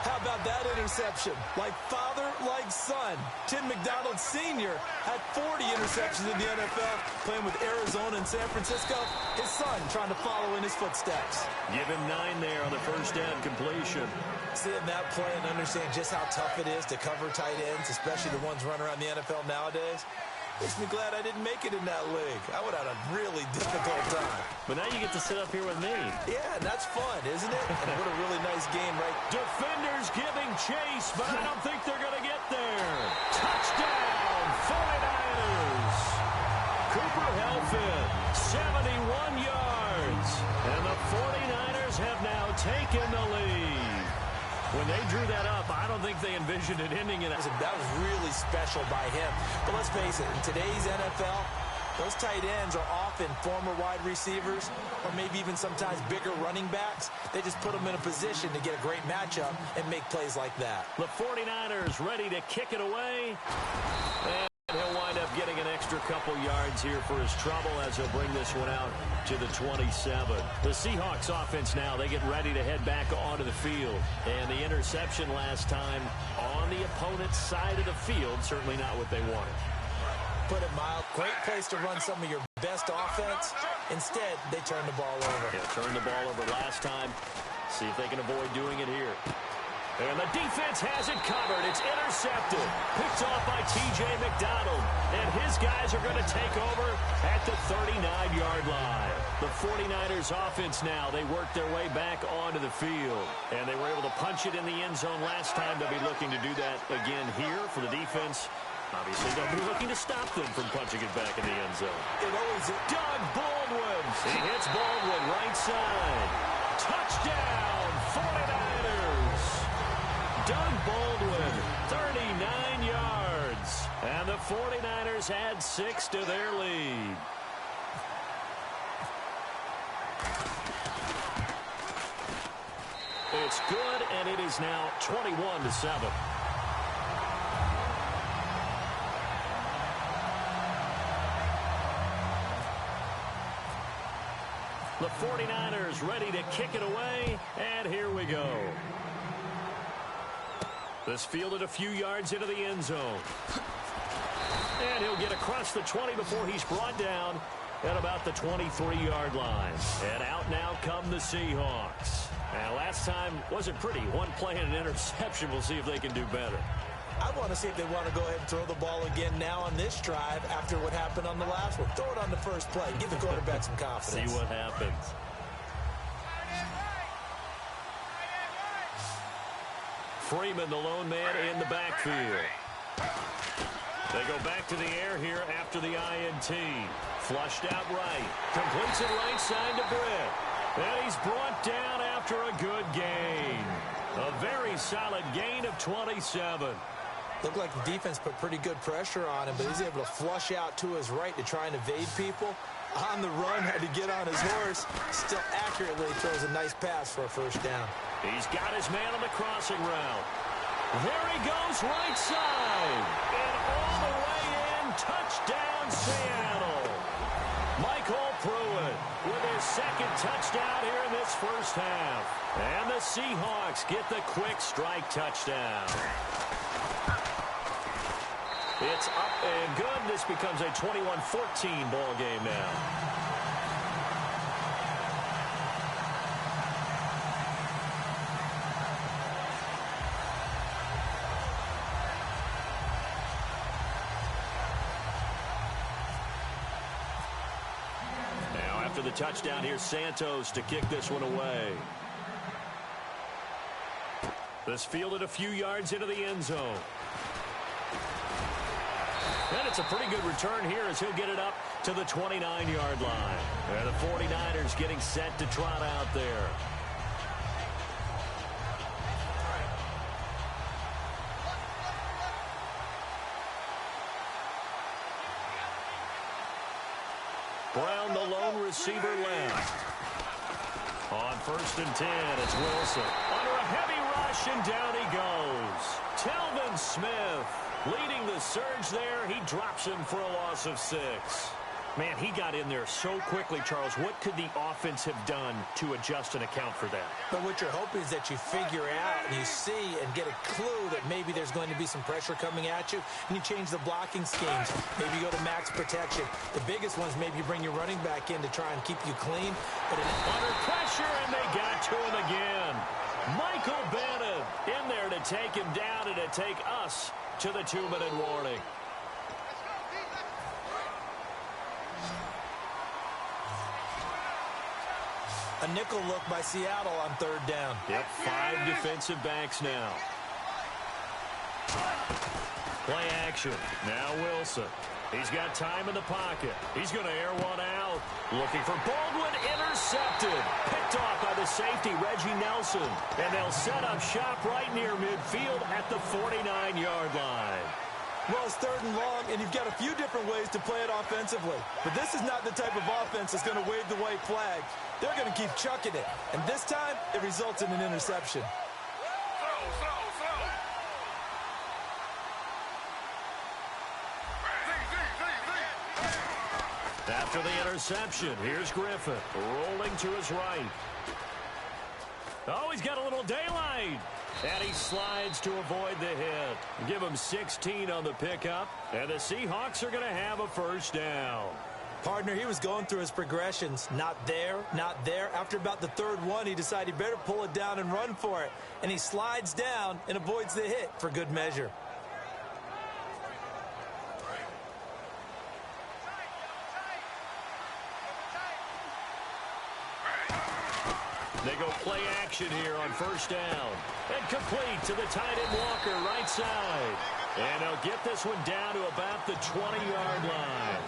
C: How about that interception? Like father, like son. Tim McDonald Sr. had 40 interceptions in the NFL, playing with Arizona and San Francisco. His son trying to follow in his footsteps.
B: Give him 9 there on the 1st down completion.
C: Seeing that play and understand just how tough it is to cover tight ends, especially the ones running around the NFL nowadays, makes me glad I didn't make it in that league. I would have had a really difficult time.
B: But now you get to sit up here with me.
C: Yeah, and that's fun, isn't it? And what a really nice game, right?
B: Defenders giving chase, but I don't think they're going to get there. Touchdown, 49ers. Cooper Helfin, 71 yards. And the 49ers have now taken the lead. When they drew that up, I don't think they envisioned it ending in.
C: That was really special by him. But let's face it, in today's NFL, those tight ends are often former wide receivers or maybe even sometimes bigger running backs. They just put them in a position to get a great matchup and make plays like that.
B: The 49ers ready to kick it away. And he'll wind up getting an extra couple yards here for his trouble as he'll bring this one out to the 27. The Seahawks offense now, they get ready to head back onto the field. And the interception last time on the opponent's side of the field, certainly not what they wanted.
C: Put it mild. Great place to run some of your best offense. Instead, they turn the ball over.
B: Yeah, turned the ball over last time. See if they can avoid doing it here. And the defense has it covered. It's intercepted. Picked off by T.J. McDonald. And his guys are going to take over at the 39-yard line. The 49ers offense now, they work their way back onto the field. And they were able to punch it in the end zone last time. They'll be looking to do that again here for the defense. Obviously, they'll be looking to stop them from punching it back in the end zone.
C: It always is.
B: Doug Baldwin. He hits Baldwin right side. Touchdown, 49ers. Doug Baldwin, 39 yards. And the 49ers add 6 to their lead. It's good, and it is now 21-7. The 49ers ready to kick it away, and here we go. This fielded a few yards into the end zone. And he'll get across the 20 before he's brought down at about the 23-yard line. And out now come the Seahawks. And last time wasn't pretty. One play and an interception. We'll see if they can do better.
C: I want to see if they want to go ahead and throw the ball again now on this drive after what happened on the last one. Throw it on the first play. Give the quarterback some confidence.
B: See what happens. Freeman, the lone man in the backfield. They go back to the air here after the INT. Flushed out right. Completes it right side to Britt. And he's brought down after a good gain. A very solid gain of 27.
C: Looked like the defense put pretty good pressure on him, but he's able to flush out to his right to try and evade people. On the run, had to get on his horse. Still accurately throws a nice pass for a first down.
B: He's got his man on the crossing route. There he goes, right side. And all the way in, touchdown Seattle. Michael Pruitt with his second touchdown here in this first half. And the Seahawks get the quick strike touchdown. It's up and good. This becomes a 21-14 ball game now. Now after the touchdown, here's Santos to kick this one away. This fielded a few yards into the end zone. And it's a pretty good return here as he'll get it up to the 29-yard line. And the 49ers getting set to trot out there. Brown, the lone receiver, left. On 1st and 10, it's Wilson. Under a heavy rush, and down he goes. Telvin Smith leading the surge there. He drops him for a loss of 6. Man, he got in there so quickly, Charles. What could the offense have done to adjust and account for that?
C: But what you're hoping is that you figure out and you see and get a clue that maybe there's going to be some pressure coming at you, and you change the blocking schemes. Maybe you go to max protection. The biggest ones, maybe you bring your running back in to try and keep you clean. But
B: under pressure, and they got to him again. Michael Bennett in there to take him down and to take us to the 2-minute warning.
C: A nickel look by Seattle on 3rd down.
B: Yep, 5 defensive backs now. Play action. Now Wilson. He's got time in the pocket. He's going to air one out. Looking for Baldwin. Intercepted. Picked off by the safety, Reggie Nelson. And they'll set up shop right near midfield at the 49-yard line.
C: Well, it's 3rd and long, and you've got a few different ways to play it offensively. But this is not the type of offense that's going to wave the white flag. They're going to keep chucking it. And this time, it results in an interception.
B: After the interception, here's Griffin rolling to his right. Oh, he's got a little daylight. And he slides to avoid the hit. Give him 16 on the pickup. And the Seahawks are going to have a first down.
C: Partner, he was going through his progressions. Not there, not there. After about the 3rd one, he decided he better pull it down and run for it. And he slides down and avoids the hit for good measure.
B: They go play action here on first down. And complete to the tight end Walker, right side. And they'll get this one down to about the 20-yard line.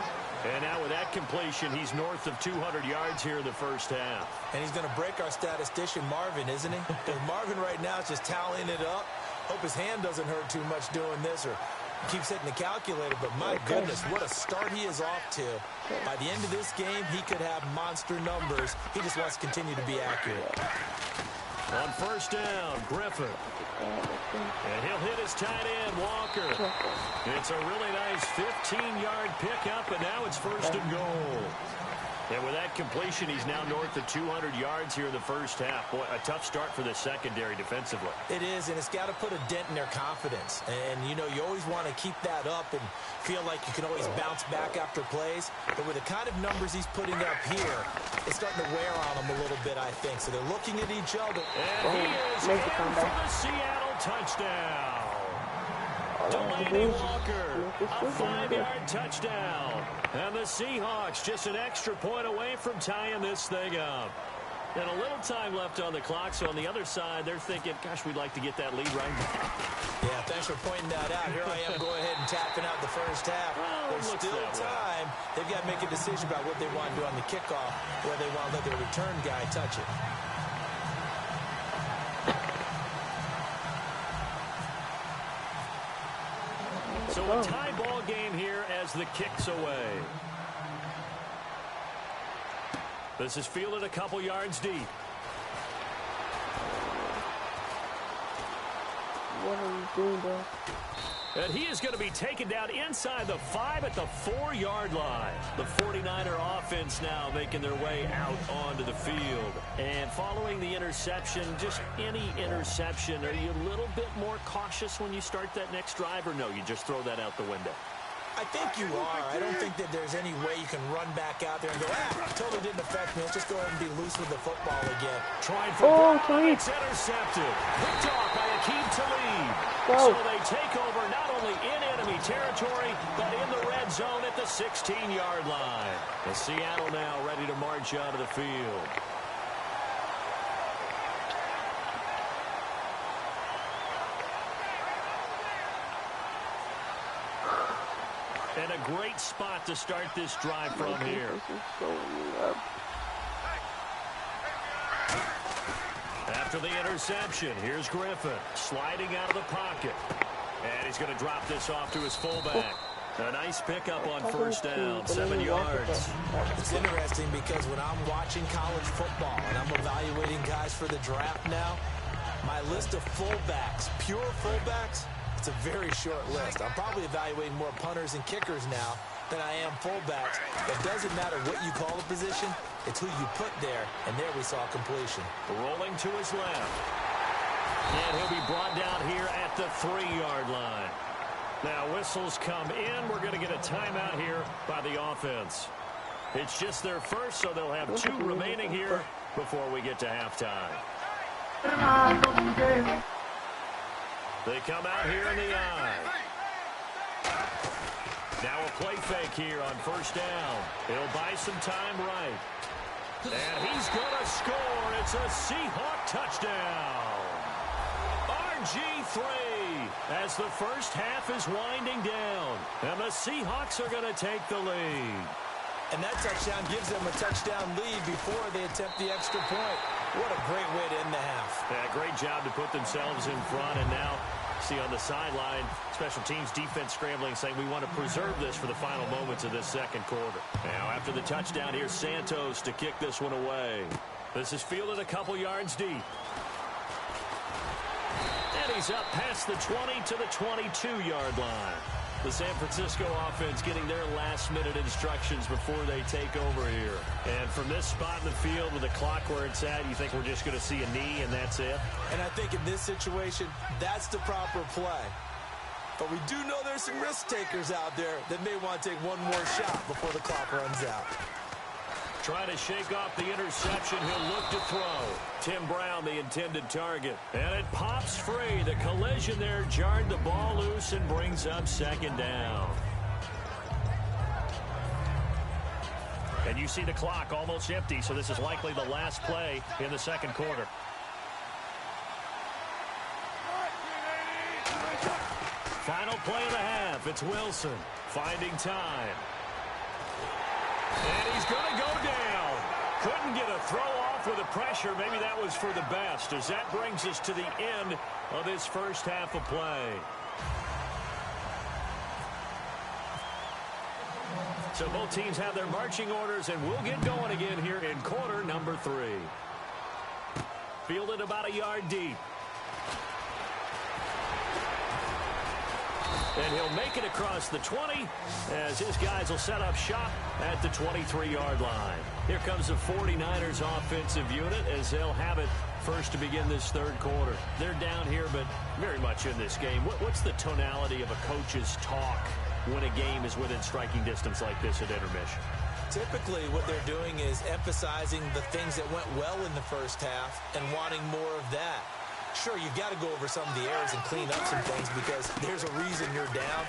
B: And now with that completion, he's north of 200 yards here in the first half.
C: And he's going to break our statistician Marvin, isn't he? Because Marvin right now is just tallying it up. Hope his hand doesn't hurt too much doing this or keeps hitting the calculator. But my goodness, what a start he is off to. By the end of this game, he could have monster numbers. He just wants to continue to be accurate.
B: On first down, Griffin. And he'll hit his tight end, Walker. It's a really nice 15-yard pickup, and now it's first and goal. And with that completion, he's now north of 200 yards here in the first half. Boy, a tough start for the secondary defensively.
C: It is, and it's got to put a dent in their confidence. And, you know, you always want to keep that up and feel like you can always bounce back after plays. But with the kind of numbers he's putting up here, it's starting to wear on them a little bit, I think. So they're looking at each other.
B: And he is in for the Seattle touchdown. Delaney Walker, a 5-yard touchdown. And the Seahawks just an extra point away from tying this thing up. And a little time left on the clock, so on the other side, they're thinking, gosh, we'd like to get that lead right back.
C: Yeah, thanks for pointing that out. Here I am going ahead and tapping out the first half.
B: Well,
C: there's still time. They've got to make a decision about what they want to do on the kickoff, where they want to let their return guy touch it.
B: So a tie ball game here as the kick's away. This is fielded a couple yards deep.
A: What are you doing, bro?
B: And he is going to be taken down inside the 5 at the 4-yard line. The 49er offense now making their way out onto the field. And following the interception, just any interception, are you a little bit more cautious when you start that next drive, or no, you just throw that out the window?
C: I think you are. I don't think that there's any way you can run back out there and go, totally didn't affect me. Let's just go ahead and be loose with the football again.
B: Trying for it's intercepted. Picked off by Akeem Talib. So they take over not only in enemy territory, but in the red zone at the 16-yard line. And Seattle now ready to march out of the field. And a great spot to start this drive from here. After the interception, here's Griffin sliding out of the pocket. And he's going to drop this off to his fullback. A nice pickup on first down, 7 yards.
C: It's interesting because when I'm watching college football and I'm evaluating guys for the draft now, my list of fullbacks, pure fullbacks, it's a very short list. I'm probably evaluating more punters and kickers now than I am fullbacks. It doesn't matter what you call a position. It's who you put there, and there we saw completion.
B: Rolling to his left. And he'll be brought down here at the 3-yard line. Now whistles come in. We're going to get a timeout here by the offense. It's just their first, so they'll have 2 remaining here before we get to halftime. They come out here in the eye. Now a play fake here on first down. He'll buy some time right. And he's going to score. It's a Seahawk touchdown. RG3 as the first half is winding down. And the Seahawks are going to take the lead.
C: And that touchdown gives them a touchdown lead before they attempt the extra point. What a great way to end the half.
B: Yeah, great job to put themselves in front, and now see on the sideline, special teams defense scrambling, saying we want to preserve this for the final moments of this second quarter. Now after the touchdown, here's Santos to kick this one away. This is fielded a couple yards deep. And he's up past the 20 to the 22-yard line. The San Francisco offense getting their last-minute instructions before they take over here. And from this spot in the field with the clock where it's at, you think we're just going to see a knee and that's it?
C: And I think in this situation, that's the proper play. But we do know there's some risk takers out there that may want to take one more shot before the clock runs out.
B: Trying to shake off the interception. He'll look to throw. Tim Brown, the intended target. And it pops free. The collision there jarred the ball loose and brings up second down. And you see the clock almost empty, so this is likely the last play in the second quarter. Final play of the half. It's Wilson finding time. And he's going to go down. Couldn't get a throw off with the pressure. Maybe that was for the best, as that brings us to the end of this first half of play. So both teams have their marching orders, and we'll get going again here in quarter number 3. Fielded about a yard deep. And he'll make it across the 20 as his guys will set up shop at the 23-yard line. Here comes the 49ers offensive unit as they'll have it first to begin this third quarter. They're down here, but very much in this game. What's the tonality of a coach's talk when a game is within striking distance like this at intermission?
C: Typically, what they're doing is emphasizing the things that went well in the first half and wanting more of that. Sure, you've got to go over some of the errors and clean up some things because there's a reason you're down.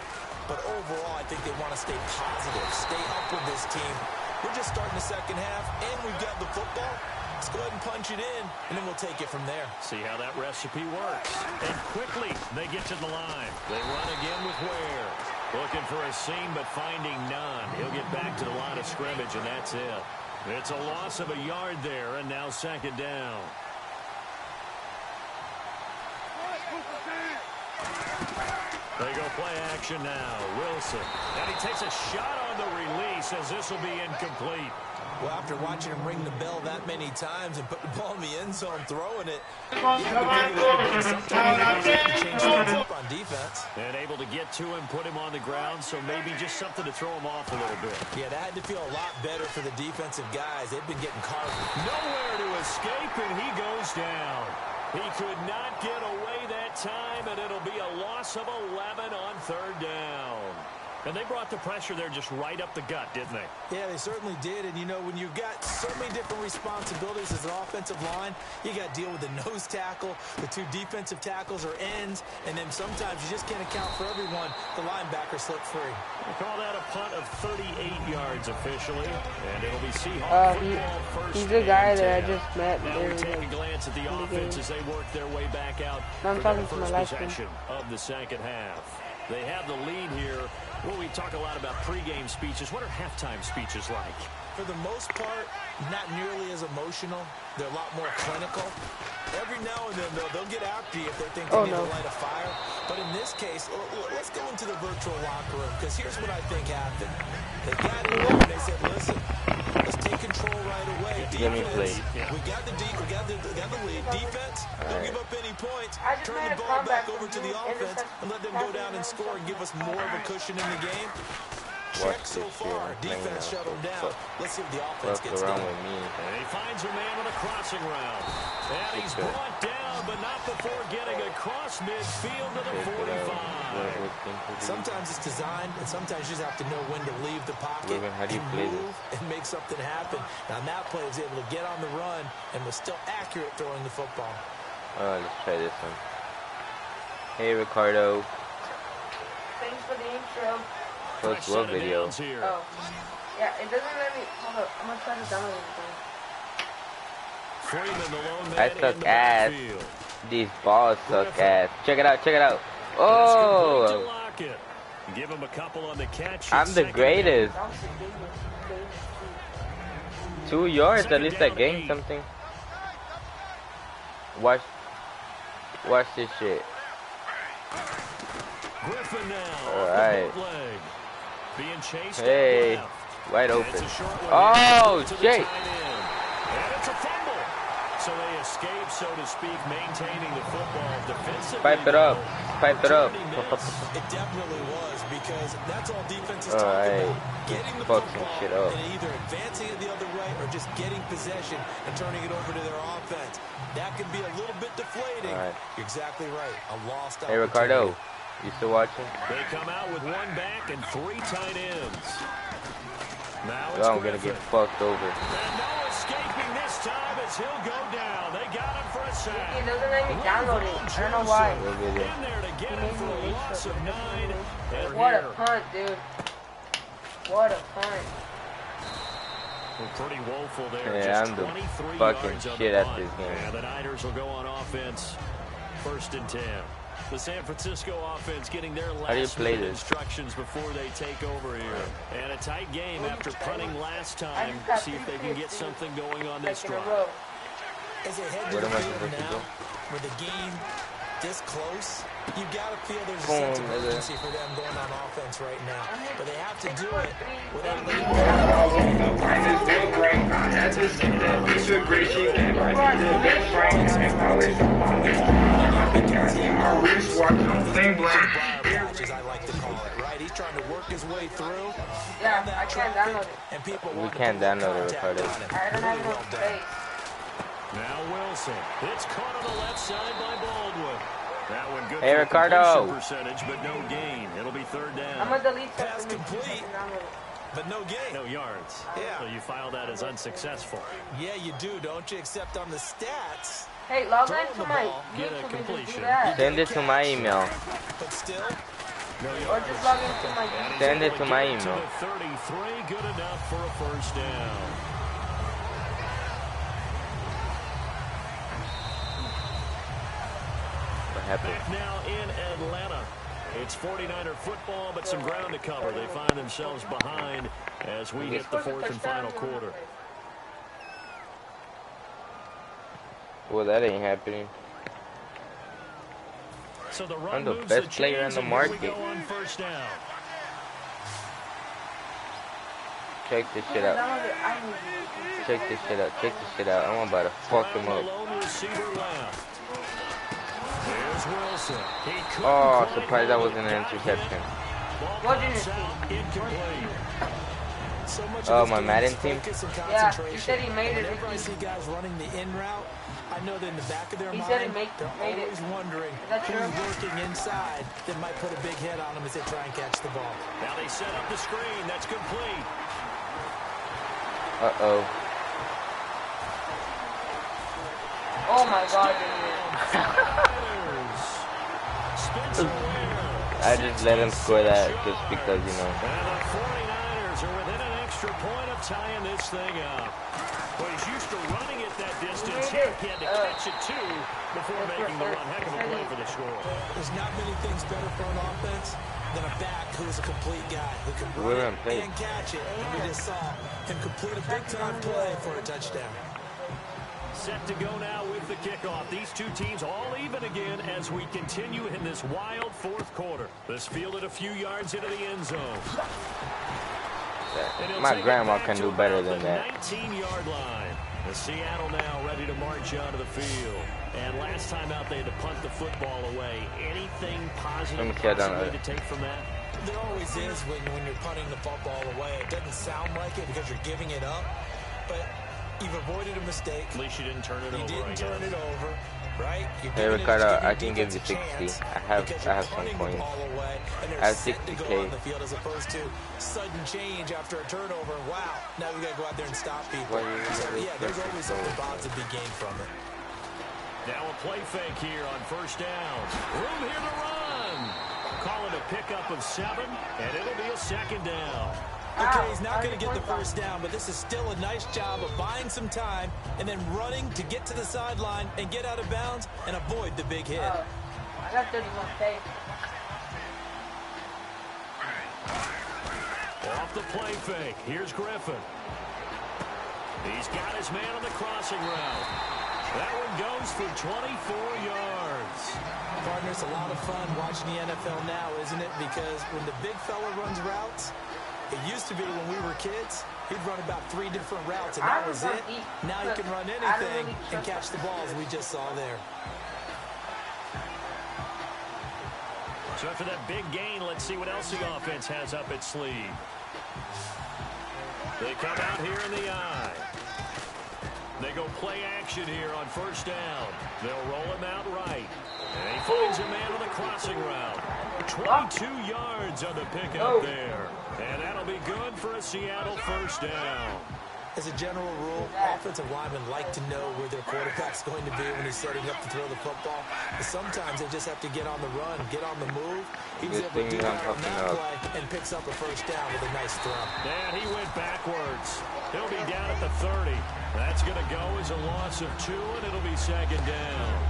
C: But overall, I think they want to stay positive, stay up with this team. We're just starting the second half, and we've got the football. Let's go ahead and punch it in, and then we'll take it from there.
B: See how that recipe works. And quickly, they get to the line. They run again with Ware. Looking for a seam, but finding none. He'll get back to the line of scrimmage, and that's it. It's a loss of a yard there, and now second down. They go play action now. Wilson. And he takes a shot on the release as this will be incomplete.
C: Well, after watching him ring the bell that many times and put the ball in the end zone, throwing it, sometimes you have to change things up on defense.
B: And able to get to him, put him on the ground, so maybe just something to throw him off a little bit.
C: Yeah, that had to feel a lot better for the defensive guys. They've been getting carved.
B: Nowhere to escape, and he goes down. He could not get away that time, and it'll be a loss of 11 on third down. And they brought the pressure there just right up the gut, didn't they?
C: Yeah, they certainly did. And, you know, when you've got so many different responsibilities as an offensive line, you got to deal with the nose tackle, the two defensive tackles or ends, and then sometimes you just can't account for everyone. The linebacker slipped free.
B: They call that a punt of 38 yards officially, and it'll be Seahawks football first.
A: He's the guy that I just met.
B: Now we take a glance at the offense as they work their way back out for the first possession of the second half. They have the lead here. Well, we talk a lot about pregame speeches. What are halftime speeches like?
C: For the most part, not nearly as emotional. They're a lot more clinical. Every now and then, they'll get after you if they think they need to light a fire. But in this case, let's go into the virtual locker room, because here's what I think happened. They got in there and they said, listen, let's take control right away. Defense, we got the lead. Defense, don't give up any points. Turn the ball back over to the offense and let them go down and score and give us more of a cushion in the game. Check so far. Defense shut him down. Let's see if the offense gets done.
B: And he finds a man with a crossing route. And he's brought down, but not before getting across midfield to the 45.
C: Sometimes it's designed, and sometimes you just have to know when to leave the pocket and move and make something happen. Now, that play was able to get on the run and was still accurate throwing the football.
E: Let's try this one. Hey, Ricardo.
A: Thanks for the intro.
E: What's what video?
A: Oh. Yeah, it doesn't let me. Hold up. I'm going to try to download it.
B: Freeman, the lone man,
E: I suck ass. These balls suck ass. Check it out. Check it out. Oh!
B: Give him a couple on the catch.
E: I'm the greatest. 2 yards. At least I gained something. Watch this shit.
B: Griffin now.
E: Alright.
B: Being chased
E: hey,
B: left.
E: wide open. Oh, shit.
B: And it's a fumble. So they escape, so to speak, maintaining the football defensively.
E: Pipe it up. Pipe it up.
C: It definitely was, because that's all defense is talking about. Getting the football
E: shit up.
C: and either advancing it the other way or just getting possession and turning it over to their offense. That could be a little bit deflating.
E: Right.
C: You're exactly right. A lost
E: Hey, Ricardo. You still watching?
B: They come out with one back and 3 tight ends. Now it's
E: I'm gonna get fucked over.
B: And no escaping this time as he'll go down. They got him for a sack.
A: It doesn't let me download it. I don't know why.
B: In there to get him for a loss of 9.
A: What a punt, dude. What a punt.
B: Pretty woeful there.
E: Yeah,
B: just
E: I'm the
B: 23
E: fucking
B: yards
E: shit at this game.
B: And the Niners will go on offense. 1st and 10. The San Francisco offense getting their last instructions before they take over here. And a tight game after punting last time. See if they can get something going on this drive.
C: As they head to the field now, with the game this close, you got to feel there's a sense of urgency for them going on offense right now. But they have to do it without letting as I like to call it, right? He's trying to work his way through.
A: Yeah, I can't download it.
C: And people
E: We can't download it, Ricardo.
A: I don't have no space.
B: Now Wilson. It's caught on the left side by Baldwin. That one good.
E: Hey, Ricardo.
B: Percentage, but no gain. It'll be 3rd down.
A: I'm gonna delete
C: pass complete, but no gain.
B: No yards.
C: Yeah.
B: So you file that as unsuccessful.
C: Yeah, you do, don't you? Except on the stats.
A: Hey, log into my
B: Get a
A: YouTube and
B: completion.
A: do that.
E: Send it to my email.
C: But still,
A: Or just log into my YouTube.
E: Send it to my
B: To
E: email.
B: the 33, good enough for a 1st down.
E: What happened?
B: Back now in Atlanta. It's 49er football, but some ground to cover. They find themselves behind as we hit the 4th and final quarter.
E: Well, that ain't happening.
B: So the run
E: I'm the
B: moves
E: best player in the market.
B: On 1st down.
E: Check this shit out. Check this shit out. Check this shit out. I'm about to fuck him up. Oh, surprised that wasn't an interception. Oh, my Madden team?
A: Yeah, he said he made it.
C: Whenever I see guys running the in route, I know that in the back of their mind, they're always wondering who's working inside that might put a big hit on them as they try and catch the ball.
B: Now they set up the screen. That's complete.
E: Uh-oh.
A: Oh, my God.
E: I just let him score that just because, you know.
B: And the 49ers are within an extra point of tying this thing up. Well, he's used to running it that distance. He had to catch it, too, before making the run. Heck of a play for the score.
C: There's not many things better for an offense than a back who is a complete guy who can run it and catch it. And we just saw him complete a big-time play for a touchdown.
B: Set to go now with the kickoff. These two teams all even again as we continue in this wild 4th quarter. This fielded a few yards into the end zone.
E: My grandma can do better than that.
B: 19-yard line. The Seattle now ready to march onto the field. And last time out they had to punt the football away. Anything positive to take from that?
C: There always is when you're punting the football away. It doesn't sound like it because you're giving it up, but you've avoided a mistake.
B: At least you didn't turn it over.
C: You didn't turn it over, right?
E: Hey, Ricardo, I can give you 60. I have some coins. I have 60K.
C: On the field as opposed to sudden change after a turnover. Wow, now we got to go out there and stop people. So, yeah, there's always something positive to be gained from it.
B: Now a play fake here on 1st down. Room here to run. Call it a pickup of 7, and it'll be a 2nd down.
C: Okay, he's not going to get the 1st down, but this is still a nice job of buying some time and then running to get to the sideline and get out of bounds and avoid the big hit.
A: I got 31K.
B: Off the play fake. Here's Griffin. He's got his man on the crossing route. That one goes for 24 yards.
C: Partner, it's a lot of fun watching the NFL now, isn't it? Because when the big fella runs routes, it used to be when we were kids, he'd run about 3 different routes, and that was it. Now he can run anything and catch the balls we just saw there.
B: So after that big gain, let's see what else the offense has up its sleeve. They come out here in the I. They go play action here on first down. They'll roll him out right. And he finds a man on the crossing route. 22 yards on the pickup there. And that'll be good for a Seattle first down.
C: As a general rule, offensive linemen like to know where their quarterback's going to be when he's setting up to throw the football. But sometimes they just have to get on the run, get on the move. He was able to do that on that play and picks up a first down with a nice throw.
B: And he went backwards. He'll be down at the 30. That's going to go as a loss of 2, and it'll be second down.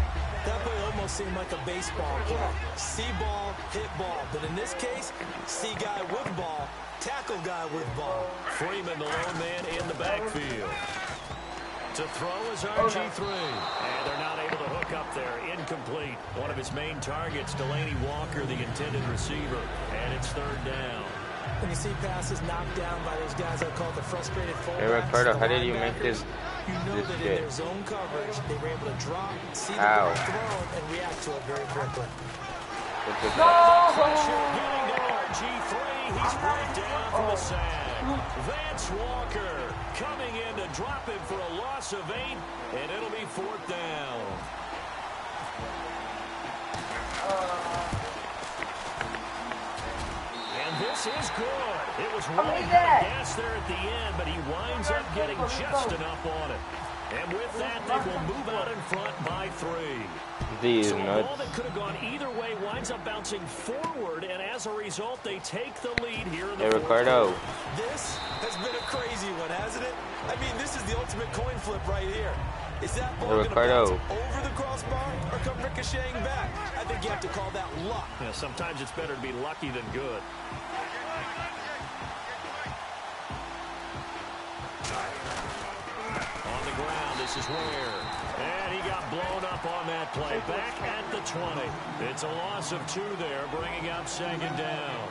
C: That play almost seemed like a baseball play. See ball, hit ball. But in this case, see guy with ball, tackle guy with ball.
B: Freeman, the lone man in the backfield. To throw is RG3. And they're not able to hook up there. Incomplete. One of his main targets, Delaney Walker, the intended receiver. And it's third down.
C: When you see passes knocked down by those guys I call the frustrated fullbacks.
E: Hey, Ricardo, how did you make this?
C: You know that in their zone coverage, they were able to drop, see the ball thrown, and react to it very quickly.
B: Pressure getting to RG3. He's brought down for the sack. Vance Walker coming in to drop him for a loss of 8, and it'll be fourth down. And this is good. It was running out of gas there at the end, but he winds up getting just enough on it. And with that, they will move out in front by 3.
E: These
B: so a
E: nuts.
B: ball that could have gone either way winds up bouncing forward, and as a result, they take the lead here in the
E: Hey, Ricardo.
C: This has been a crazy one, hasn't it? I mean, this is the ultimate coin flip right here. Is that ball going to bounce over the crossbar or come ricocheting back? I think you have to call that luck.
B: Yeah, sometimes it's better to be lucky than good. On the ground, this is Ware. And he got blown up on that play. Back at the 20. It's a loss of 2 there, bringing up second down.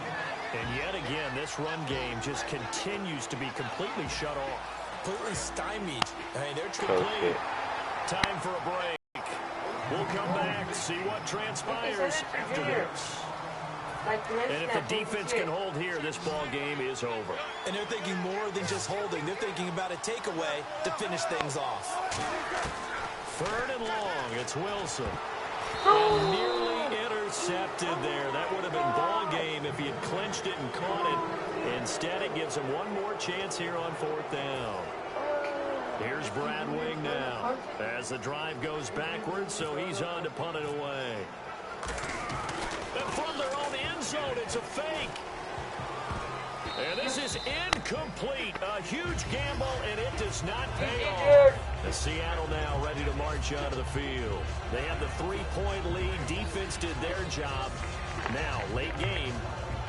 B: And yet again, this run game just continues to be completely shut off.
C: Completely stymied. I mean, they're
B: complete. Time for a break. We'll come back, see what transpires after this. And if the defense can hold here, this ball game is over.
C: And they're thinking more than just holding. They're thinking about a takeaway to finish things off.
B: 3rd and long. It's Wilson. And nearly intercepted there. That would have been ball game if he had clinched it and caught it. Instead, it gives him one more chance here on 4th down. Here's Brad Wing now as the drive goes backwards, so he's on to punt it away. And from their own end zone, it's a fake. And this is incomplete. A huge gamble, and it does not pay off. The Seattle now ready to march onto the field. They have the 3-point lead. Defense did their job. Now, late game.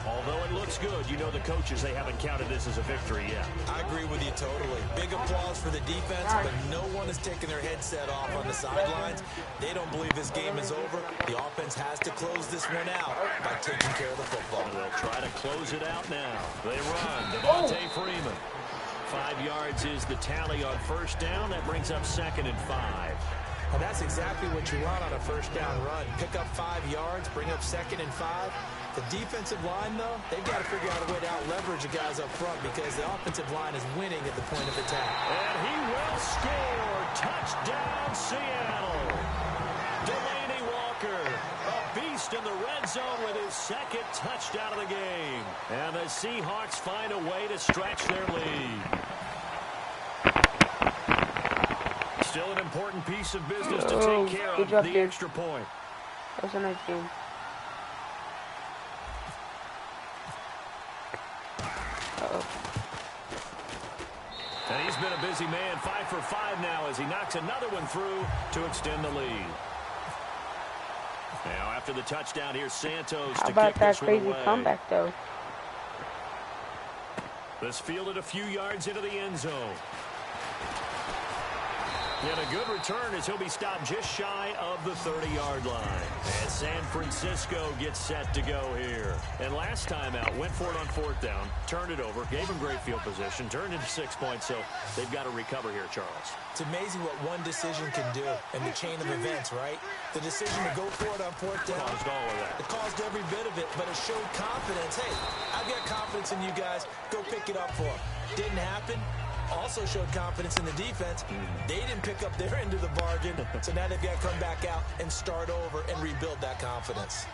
B: Although it looks good, you know the coaches, they haven't counted this as a victory yet.
C: I agree with you totally. Big applause for the defense, but no one is taking their headset off on the sidelines. They don't believe this game is over. The offense has to close this one out by taking care of the football.
B: They'll try to close it out now. They run. Devontae Freeman. 5 yards is the tally on first down. That brings up 2nd and 5.
C: Well, that's exactly what you want on a first down run. Pick up 5 yards, bring up 2nd and 5. The defensive line, though, they've got to figure out a way to out-leverage the guys up front because the offensive line is winning at the point of attack.
B: And he will score. Touchdown, Seattle. Delaney Walker, a beast in the red zone with his 2nd touchdown of the game. And the Seahawks find a way to stretch their lead. Still an important piece of business to take care of, the extra point.
A: That was a nice game.
B: And he's been a busy man, 5 for 5 now as he knocks another one through to extend the lead. Now after the touchdown, here's Santos to kick this one away. How about that crazy
A: comeback, though?
B: This fielded a few yards into the end zone. And a good return as he'll be stopped just shy of the 30-yard line. And San Francisco gets set to go here. And last time out, went for it on 4th down, turned it over, gave him great field position, turned into 6 points, so they've got to recover here, Charles.
C: It's amazing what one decision can do in the chain of events, right? The decision to go for it on 4th down.
B: Caused all of that.
C: It caused every bit of it, but it showed confidence. Hey, I've got confidence in you guys. Go pick it up for them. Didn't happen. Also showed confidence in the defense. They didn't pick up their end of the bargain, so now they've got to come back out and start over and rebuild that confidence.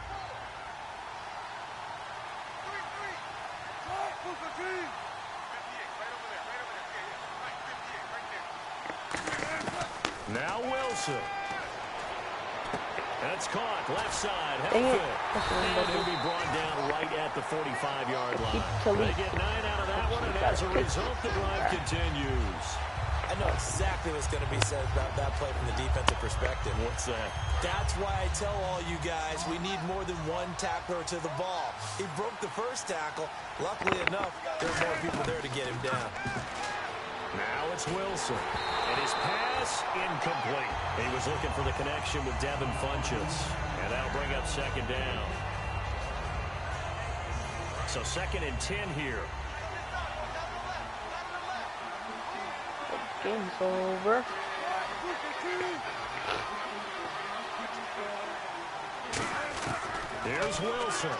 B: Now Wilson. That's caught. Left side. And he'll be brought down right at the 45-yard line. They get 9 out of that one, and as a result, the drive continues.
C: I know exactly what's going to be said about that play from the defensive perspective.
B: What's that?
C: That's why I tell all you guys we need more than one tackler to the ball. He broke the first tackle. Luckily enough, there were more people there to get him down.
B: Now it's Wilson. And his pass incomplete. He was looking for the connection with Devin Funchess. And that'll bring up 2nd down. So 2nd and 10 here.
A: The game's over.
B: Here's Wilson.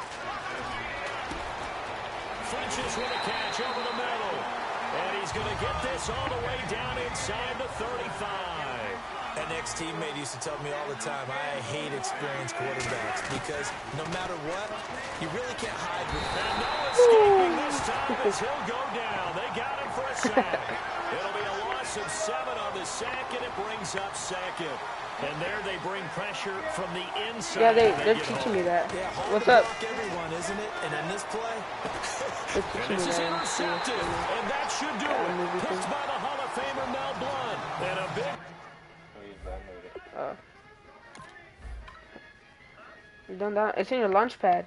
B: Funchess with a catch over the middle. And he's going to get this all the way down inside the 35.
C: An ex-teammate used to tell me all the time, I hate experienced quarterbacks because no matter what, you really can't hide with them.
B: And no escaping this time as he'll go down. They got him for a sack. It'll be a loss of 7 on the sack, and it brings up 2nd. And there they bring pressure from the inside.
A: Yeah, they're teaching me that.
C: Yeah,
A: what's up?
C: Everyone, isn't it? And in this play,
B: and this is intercepted, and that should do it. Pitched by the Hall of Famer Mel Blount, and a big.
A: You done that? It's in your launch pad.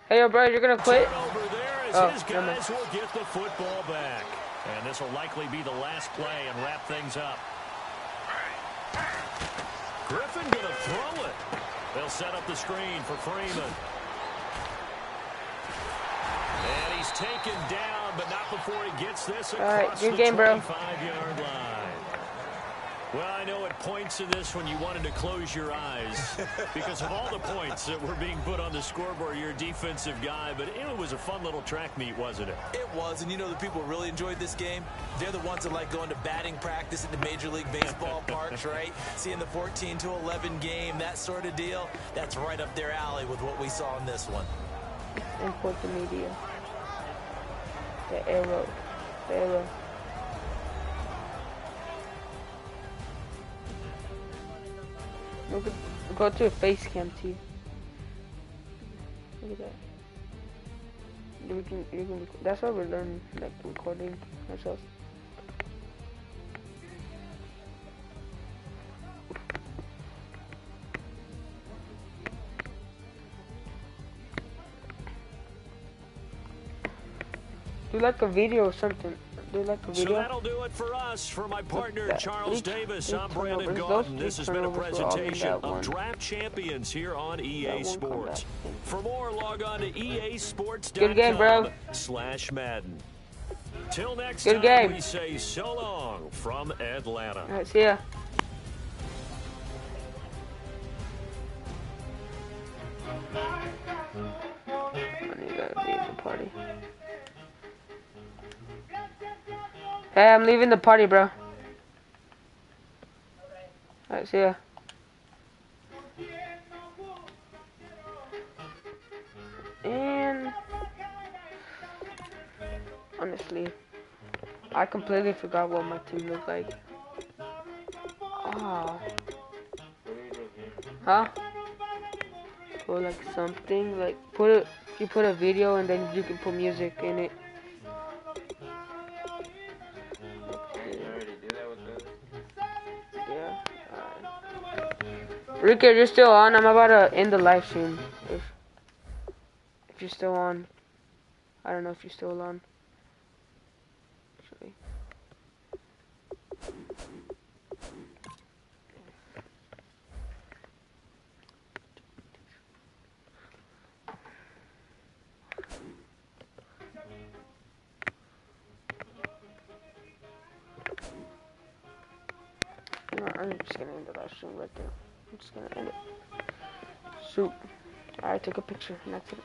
A: Hey, yo, bro, you're gonna quit?
B: Over there as his guys will get the football back. And this will likely be the last play and wrap things up. Griffin going to throw it. They'll set up the screen for Freeman. And he's taken down, but not before he gets this across the 25-yard line. Well, I know at points in this when you wanted to close your eyes because of all the points that were being put on the scoreboard. You're a defensive guy, but it was a fun little track meet, wasn't it?
C: It was, and you know the people who really enjoyed this game? They're the ones that like going to batting practice at the Major League Baseball parks, right? Seeing the 14-11 game, that sort of deal. That's right up their alley with what we saw in this one.
A: Import the media. The arrow. The arrow. Go to a face cam too. Look at that. That's why we're learning, like, recording ourselves. Do like a video or something. Do like a video.
B: So that'll do it for us. For my partner, Charles Davis, I'm Brandon Gordon. This has been a presentation of Draft Champions here on EA Sports. For more, log on to easports.com/Madden. Till next time, we say so long from Atlanta.
A: All right, see ya. I need to leave the party. Hey, I'm leaving the party, bro. Alright, see ya. And honestly, I completely forgot what my team looked like. Oh. Huh? Or like something like you put a video and then you can put music in it. Ricky, you're still on. I'm about to end the live stream. If you're still on. I don't know if you're still on. Actually. You know, I'm just gonna end the live stream right there. I'm just gonna end it. Shoot. Alright, take a picture, and that's it.